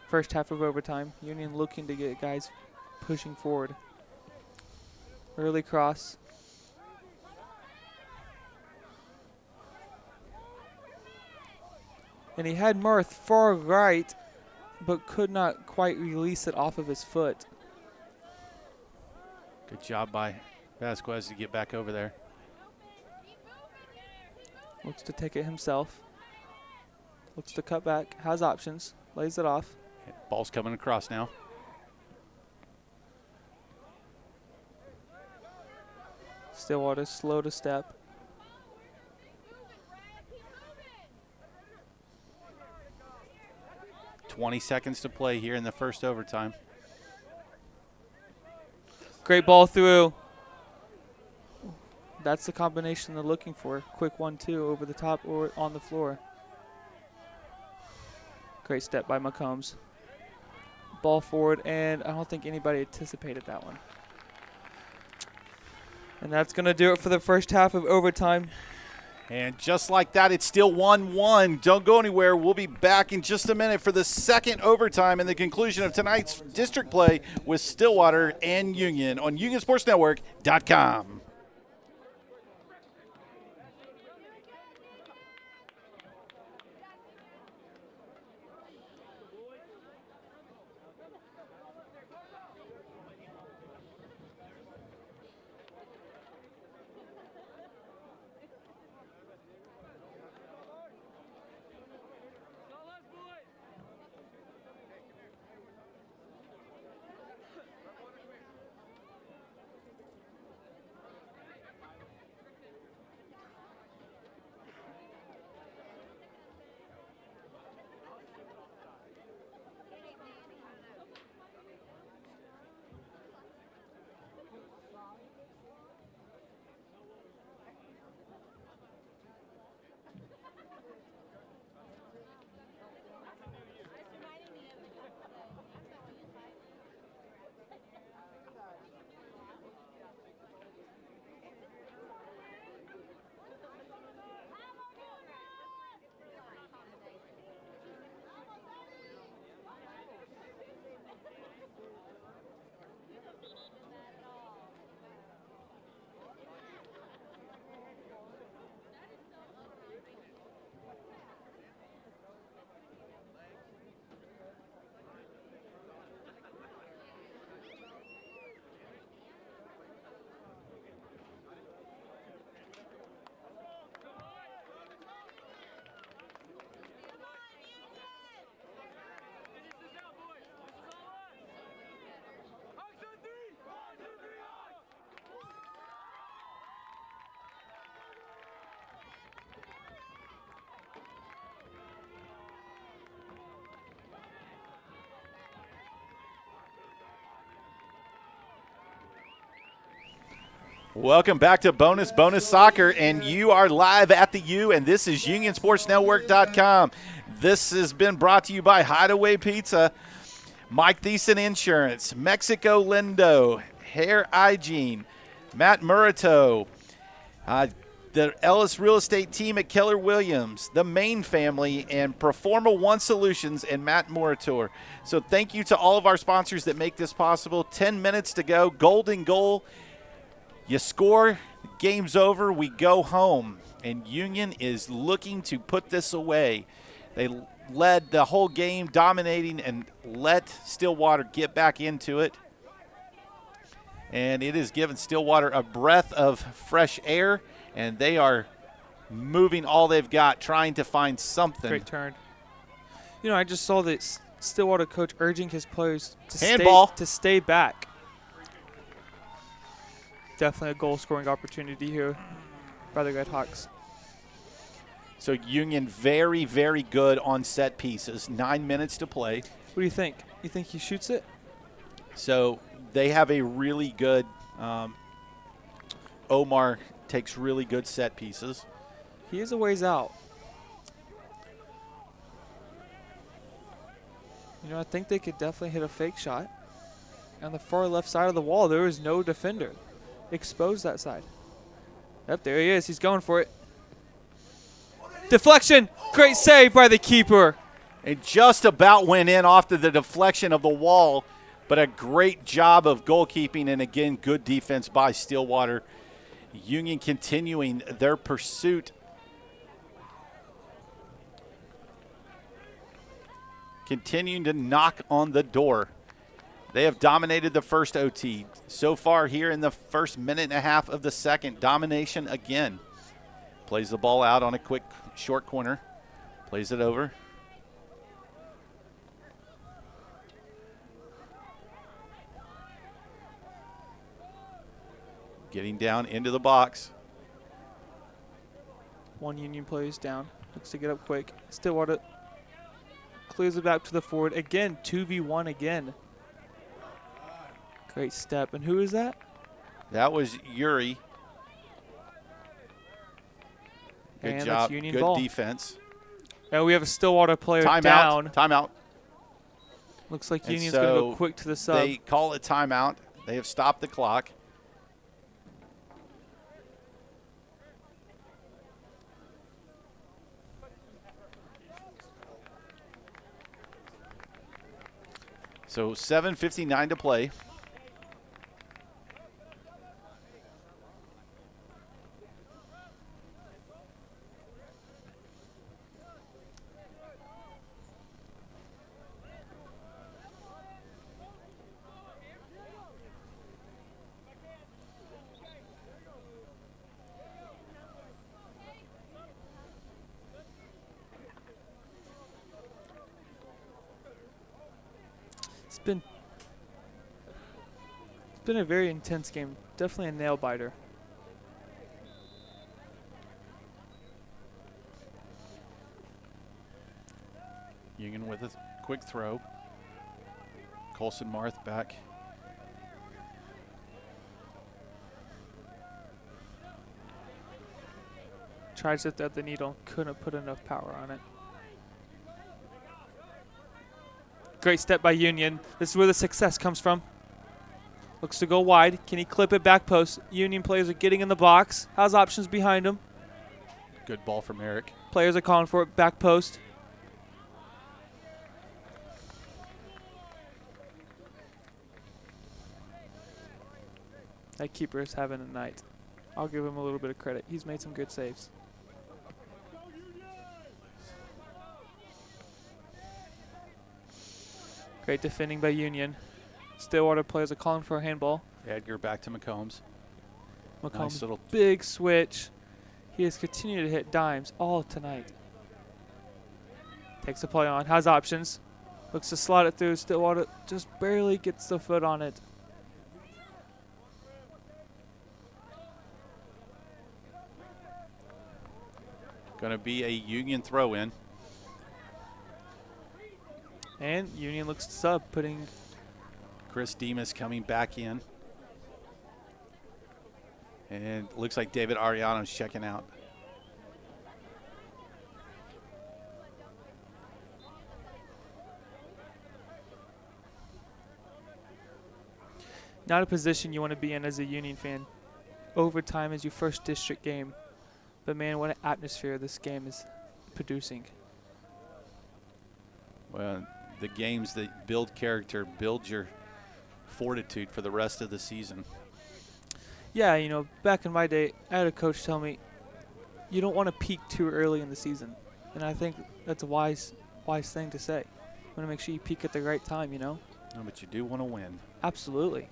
first half of overtime. Union looking to get guys pushing forward. Early cross. And he had Marth far right, but could not quite release it off of his foot. Good job by Vasquez to get back over there. Looks to take it himself. Looks to cut back. Has options. Lays it off. Ball's coming across now. Stillwater slow to step. $20 seconds to play here in the first overtime. Great ball through. That's the combination they're looking for. Quick 1-2 over the top or on the floor. Great step by McCombs. Ball forward, and I don't think anybody anticipated that one. And that's going to do it for the first half of overtime. And just like that, it's still 1-1. Don't go anywhere. We'll be back in just a minute for the second overtime and the conclusion of tonight's district play with Stillwater and Union on UnionSportsNetwork.com. Welcome back to Bonus Soccer, and you are live at the U, and this is UnionSportsNetwork.com. This has been brought to you by Hideaway Pizza, Mike Thiessen Insurance, Mexico Lindo, Hair Hygiene, Matt Murito, the Ellis Real Estate team at Keller Williams, the Main family, and Proforma One Solutions and Matt Murator. So thank you to all of our sponsors that make this possible. 10 minutes to go, golden goal. You score, game's over, we go home. And Union is looking to put this away. They led the whole game, dominating, and let Stillwater get back into it. And it has given Stillwater a breath of fresh air, and they are moving all they've got, trying to find something. Great turn. You know, I just saw the Stillwater coach urging his players to stay back. Definitely a goal-scoring opportunity here by the Red Hawks. So Union very, very good on set pieces. 9 minutes to play. What do you think? You think he shoots it? So they have a really good Omar takes really good set pieces. He is a ways out. You know, I think they could definitely hit a fake shot. On the far left side of the wall, there is no defender. Expose that side. Yep, there he is. He's going for it. Deflection. Great save by the keeper. It just about went in off to the deflection of the wall, but a great job of goalkeeping, and again, good defense by Stillwater. Union continuing their pursuit. Continuing to knock on the door. They have dominated the first OT. So far here in the first minute and a half of the second, domination again. Plays the ball out on a quick short corner. Plays it over. Getting down into the box. One Union player is down. Looks to get up quick. Stillwater clears it back to the forward. Again, 2v1 again. Great step. And who is that? That was Yuri. Good and job. Union Good ball. defense. And we have a Stillwater player Timeout. down. Timeout. Looks like And Union's so going to go quick to the sub. They call it timeout. They have stopped the clock. So 7:59 to play. It's been a very intense game. Definitely a nail biter. Union with a quick throw. Colson Marth back. Tried to thread the needle. Couldn't put enough power on it. Great step by Union. This is where the success comes from. Looks to go wide. Can he clip it back post? Union players are getting in the box. Has options behind him. Good ball from Eric. Players are calling for it back post. That keeper is having a night. I'll give him a little bit of credit. He's made some good saves. Great defending by Union. Stillwater players are calling for a handball. Edgar back to McCombs. McCombs, Nice little big switch. He has continued to hit dimes all tonight. Takes the play on, has options. Looks to slide it through. Stillwater just barely gets the foot on it. Going to be a Union throw in. And Union looks to sub, putting Chris Demas coming back in. And looks like David Ariano's checking out. not a position you want to be in as a Union fan. Overtime is your first district game. But man, what an atmosphere this game is producing. Well, the games that build character, build your fortitude for the rest of the season. Yeah, you know, back in my day, I had a coach tell me, you don't want to peak too early in the season. And I think that's a wise thing to say. You want to make sure you peak at the right time, you know? No, but you do want to win. Absolutely.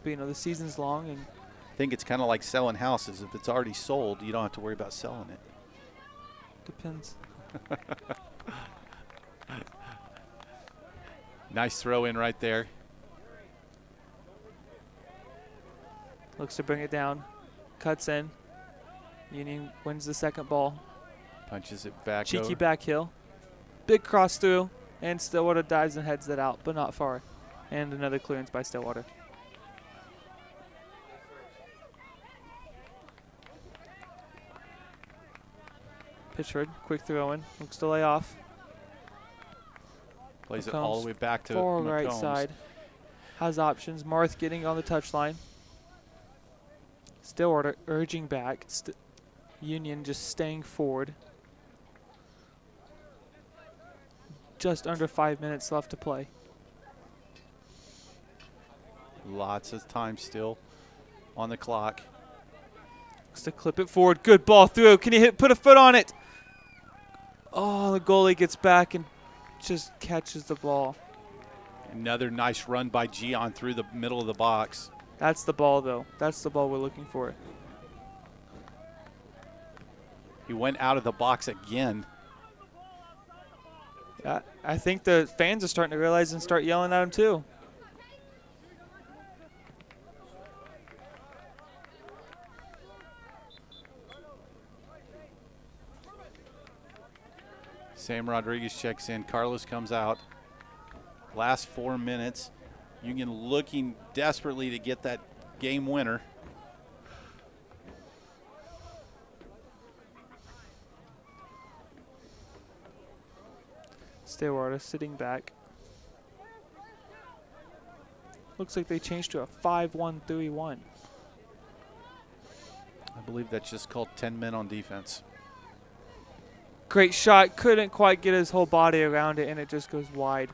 But, you know, the season's long. And I think it's kind of like selling houses. If it's already sold, you don't have to worry about selling it. Depends. Nice throw in right there. Looks to bring it down. Cuts in. Union wins the second ball. Punches it back. Cheeky over. back heel. Big cross through. And Stillwater dives and heads it out, but not far. And another clearance by Stillwater. Pitchford, quick throw in. Looks to lay off. Plays it all the way back to far McCombs. right side. Has options. Marth getting on the touchline. Stillwater urging back. Union just staying forward. Just under 5 minutes left to play. Lots of time still on the clock. Looks to clip it forward. Good ball through. Can he put a foot on it? Oh, the goalie gets back and just catches the ball. Another nice run by Gian through the middle of the box. That's the ball, though. That's the ball we're looking for. He went out of the box again. Yeah, I think the fans are starting to realize and start yelling at him, too. Sam Rodriguez checks in. Carlos comes out. Last 4 minutes. Union looking desperately to get that game winner. Stillwater sitting back. Looks like they changed to a 5-1-3-1. I believe that's just called 10 men on defense. Great shot. Couldn't quite get his whole body around it, and it just goes wide.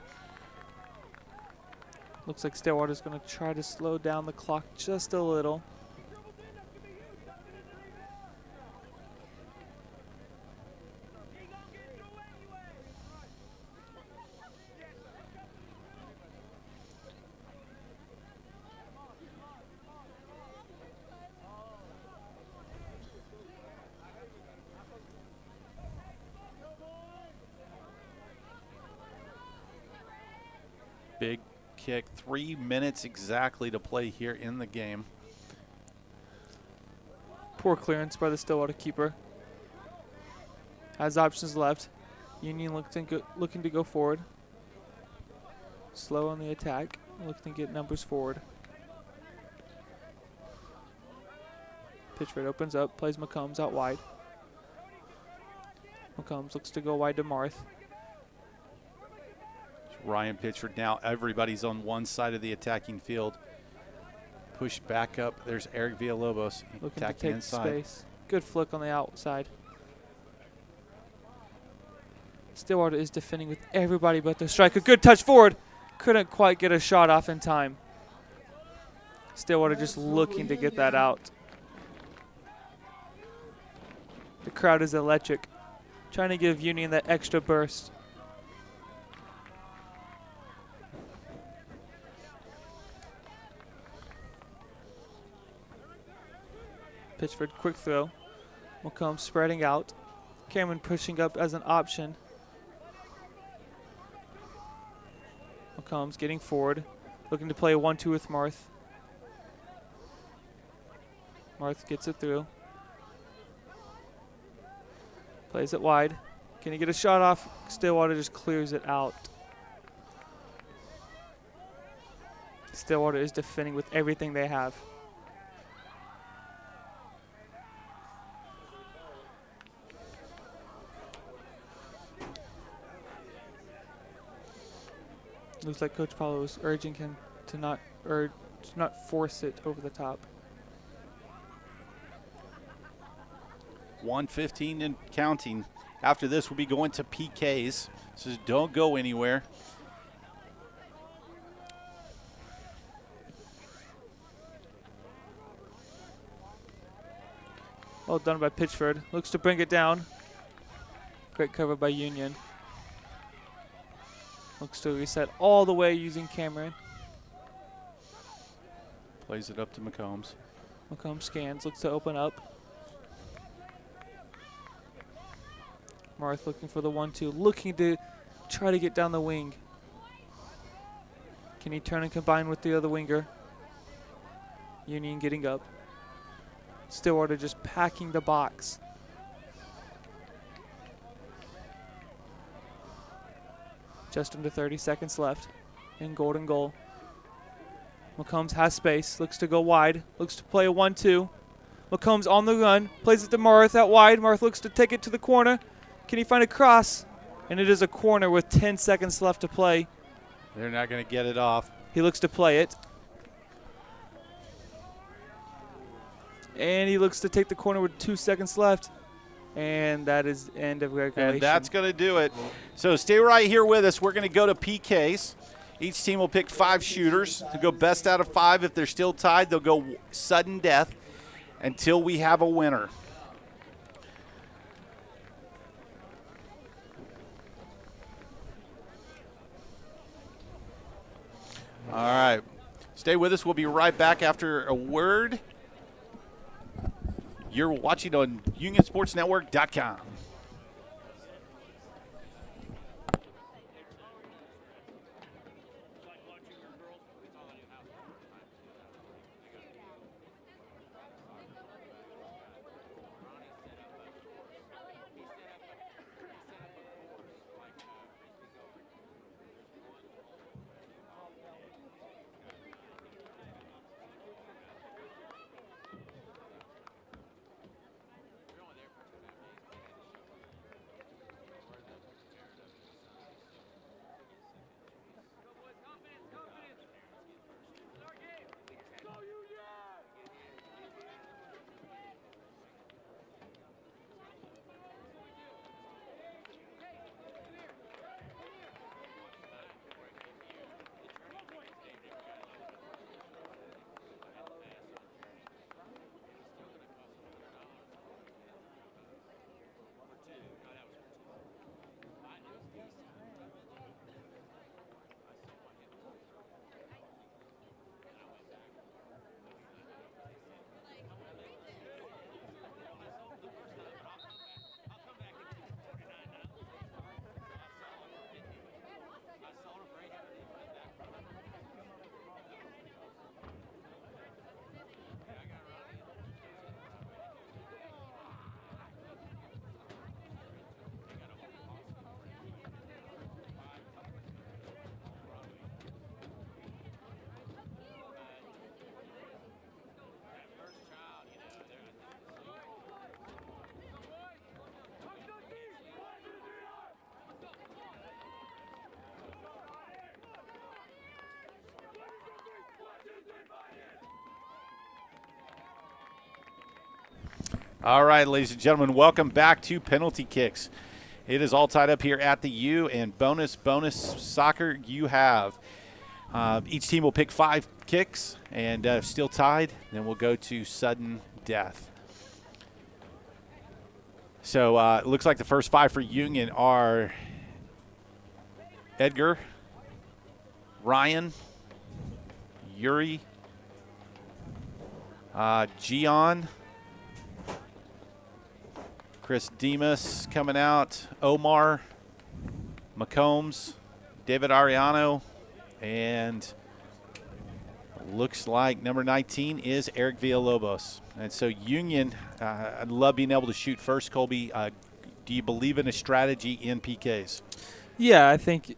Looks like Stillwater's going to try to slow down the clock just a little. Big kick. 3 minutes exactly to play here in the game. Poor clearance by the Stillwater keeper. Has options left. Union looking to go forward. Slow on the attack. Looking to get numbers forward. Pitchford opens up. Plays McCombs out wide. McCombs looks to go wide to Marth. Ryan Pitchford now. Everybody's on one side of the attacking field. Push back up. There's Eric Villalobos Looking attacking to take inside. space. Good flick on the outside. Stillwater is defending with everybody but the striker. Good touch forward. Couldn't quite get a shot off in time. Stillwater just looking to get that out. The crowd is electric. Trying to give Union that extra burst. Pitchford, quick throw. McComb spreading out. Cameron pushing up as an option. McComb's getting forward. Looking to play a 1-2 with Marth. Marth gets it through. Plays it wide. Can he get a shot off? Stillwater just clears it out. Stillwater is defending with everything they have. Looks like Coach Paulo was urging him to not force it over the top. 1:15 and counting. After this, we'll be going to PKs. So don't go anywhere. Well done by Pitchford. Looks to bring it down. Great cover by Union. Looks to reset all the way using Cameron. Plays it up to McCombs. McCombs scans, looks to open up. Marth looking for the 1-2, looking to try to get down the wing. Can he turn and combine with the other winger? Union getting up. Stillwater just packing the box. Just under 30 seconds left in golden goal. McCombs has space, looks to go wide, looks to play a 1-2. McCombs on the run, plays it to Marth out wide. Marth looks to take it to the corner. Can he find a cross? And it is a corner with 10 seconds left to play. They're not going to get it off. He looks to play it. And he looks to take the corner with 2 seconds left. And that is the end of regulation. And that's going to do it. So stay right here with us. We're going to go to PKs. Each team will pick 5 shooters to go best out of 5. If they're still tied, they'll go sudden death until we have a winner. All right. Stay with us. We'll be right back after a word. You're watching on UnionSportsNetwork.com. All right, ladies and gentlemen, welcome back to Penalty Kicks. It is all tied up here at the U, and bonus soccer you have. Each team will pick 5 kicks, and if still tied, then we'll go to sudden death. So it looks like the first 5 for Union are Edgar, Ryan, Yuri, Gian, Chris Demas coming out, Omar, McCombs, David Ariano, and looks like number 19 is Eric Villalobos. And so Union, I'd love being able to shoot first. Colby, do you believe in a strategy in PKs? Yeah, I think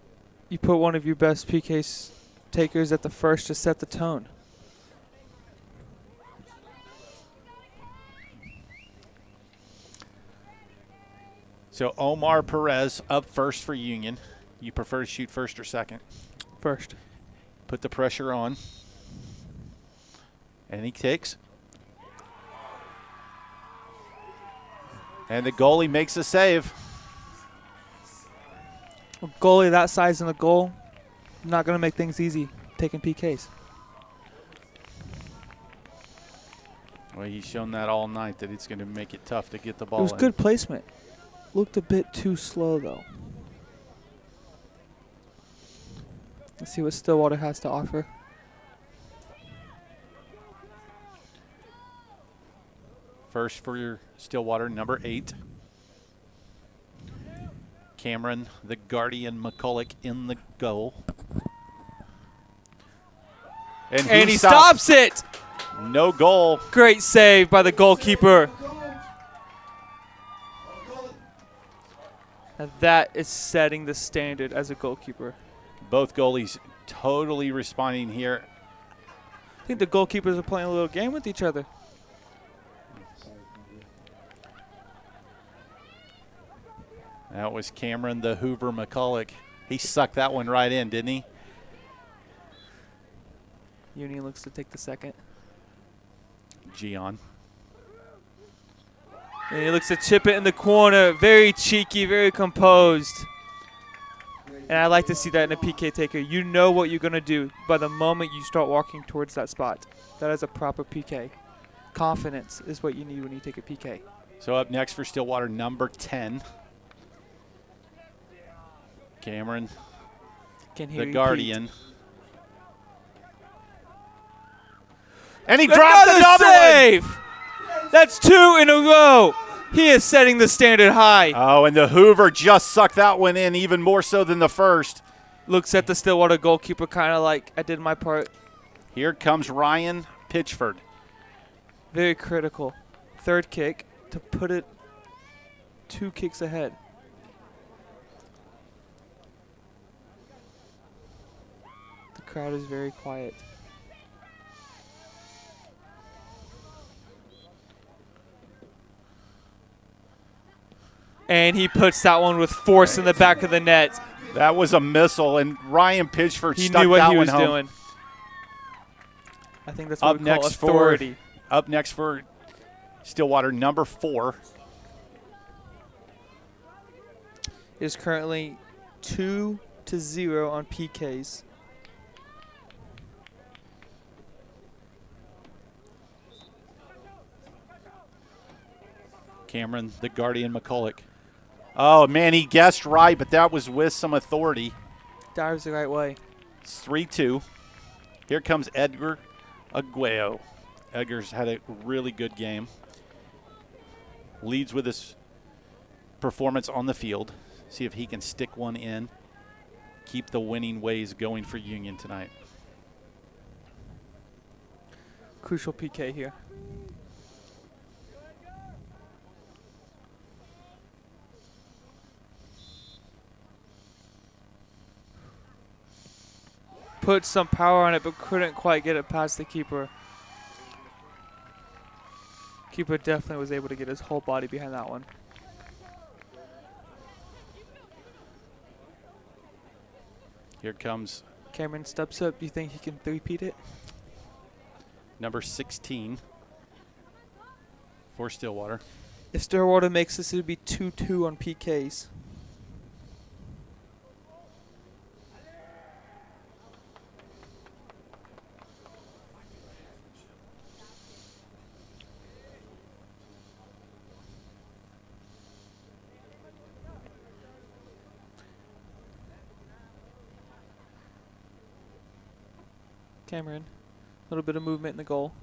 you put one of your best PK takers at the first to set the tone. So Omar Perez up first for Union. You prefer to shoot first or second? First. Put the pressure on. And he kicks. And the goalie makes a save. A goalie that size in the goal, not going to make things easy taking PKs. Well, he's shown that all night that it's going to make it tough to get the ball in. It was good placement. Looked a bit too slow, though. Let's see what Stillwater has to offer. First for your Stillwater, number 8. Cameron, the Guardian McCulloch in the goal. And he stops it! No goal. Great save by the goalkeeper. And that is setting the standard as a goalkeeper. Both goalies totally responding here. I think the goalkeepers are playing a little game with each other. That was Cameron the Hoover McCulloch. He sucked that one right in, didn't he? Union looks to take the second. Gian. And he looks to chip it in the corner. Very cheeky, very composed. And I like to see that in a PK taker. You know what you're going to do by the moment you start walking towards that spot. That is a proper PK. Confidence is what you need when you take a PK. So up next for Stillwater, number 10. Cameron, Can he the repeat? Guardian. And he dropped another save. one. That's 2 in a row. He is setting the standard high. Oh, and the Hoover just sucked that one in even more so than the first. Looks at the Stillwater goalkeeper kind of like, I did my part. Here comes Ryan Pitchford. Very critical. Third kick to put it 2 kicks ahead. The crowd is very quiet. And he puts that one with force in the back of the net. That was a missile, and Ryan Pitchford He stuck knew what that he one was home. doing. I think that's what we call authority. Up next for Stillwater, number 4. It is currently 2-0 on PKs. Cameron, the Guardian McCulloch. Oh, man, he guessed right, but that was with some authority. Dives the right way. It's 3-2. Here comes Edgar Aguayo. Edgar's had a really good game. Leads with his performance on the field. See if he can stick one in. Keep the winning ways going for Union tonight. Crucial PK here. Put some power on it, but couldn't quite get it past the keeper. Keeper definitely was able to get his whole body behind that one. Here comes Cameron steps up. Do you think he can three-peat it? number 16 for Stillwater. If Stillwater makes this, it would be 2-2 on PKs. Cameron, a little bit of movement in the goal.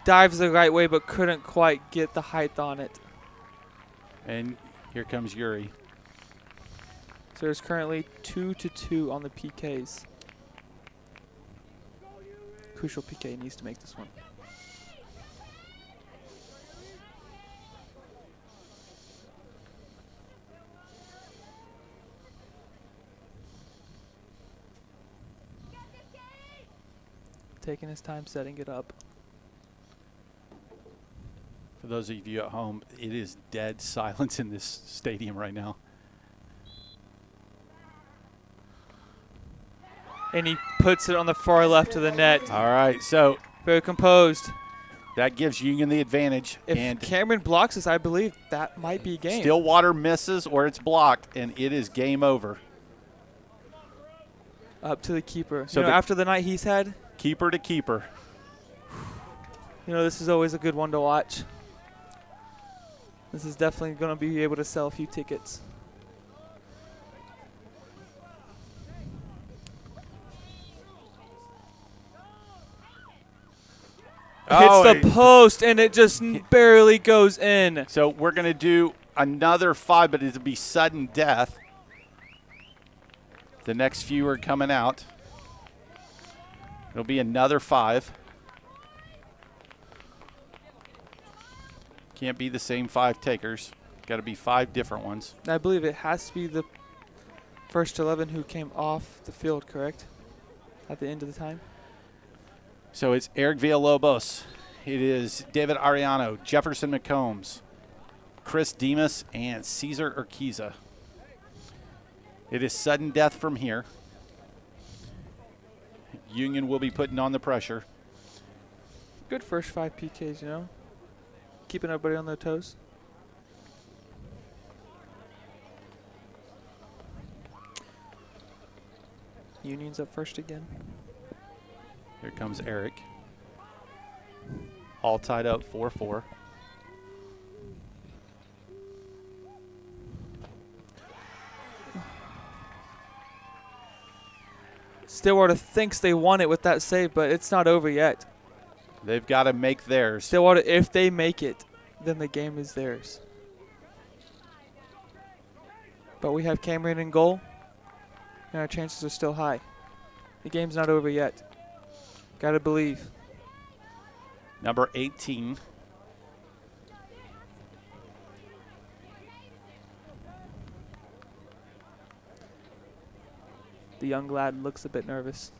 Dives the right way, but couldn't quite get the height on it. And here comes Yuri. So there's currently 2-2 on the PKs. Crucial PK needs to make this one. Taking his time setting it up. For those of you at home, it is dead silence in this stadium right now. And he puts it on the far left of the net. All right, so very composed. That gives Union the advantage. If and Cameron blocks this, I believe that might be game. Stillwater misses or it's blocked, and it is game over. Up to the keeper. So after the night he's had, keeper to keeper. This is always a good one to watch. This is definitely going to be able to sell a few tickets. Hits the post, and it just barely goes in. So we're going to do another 5, but it'll be sudden death. The next few are coming out. It'll be another 5. Can't be the same 5 takers. Got to be 5 different ones. I believe it has to be the first 11 who came off the field, correct? At the end of the time? So it's Eric Villalobos. It is David Ariano, Jefferson McCombs, Chris Demas, and Cesar Urquiza. It is sudden death from here. Union will be putting on the pressure. Good first 5 PKs, Keeping everybody on their toes. Union's up first again. Here comes Eric. All tied up 4-4. Stillwater thinks they won it with that save, but it's not over yet. They've got to make theirs. Stillwater, if they make it, then the game is theirs. But we have Cameron in goal, and our chances are still high. The game's not over yet. Got to believe. Number 18. The young lad looks a bit nervous.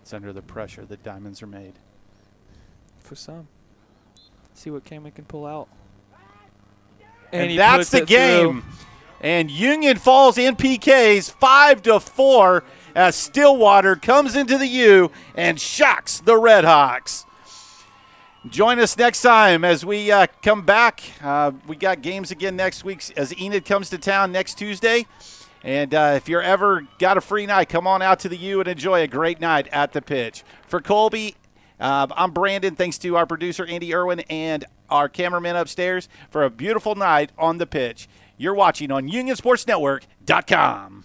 It's under the pressure that diamonds are made. For some. See what Cameron can pull out. And that's the game. And Union falls in PKs 5-4 as Stillwater comes into the U and shocks the Red Hawks. Join us next time as we come back. We got games again next week as Enid comes to town next Tuesday. And if you're ever got a free night, come on out to the U and enjoy a great night at the pitch. For Colby, I'm Brandon. Thanks to our producer, Andy Irwin, and our cameraman upstairs for a beautiful night on the pitch. You're watching on UnionSportsNetwork.com.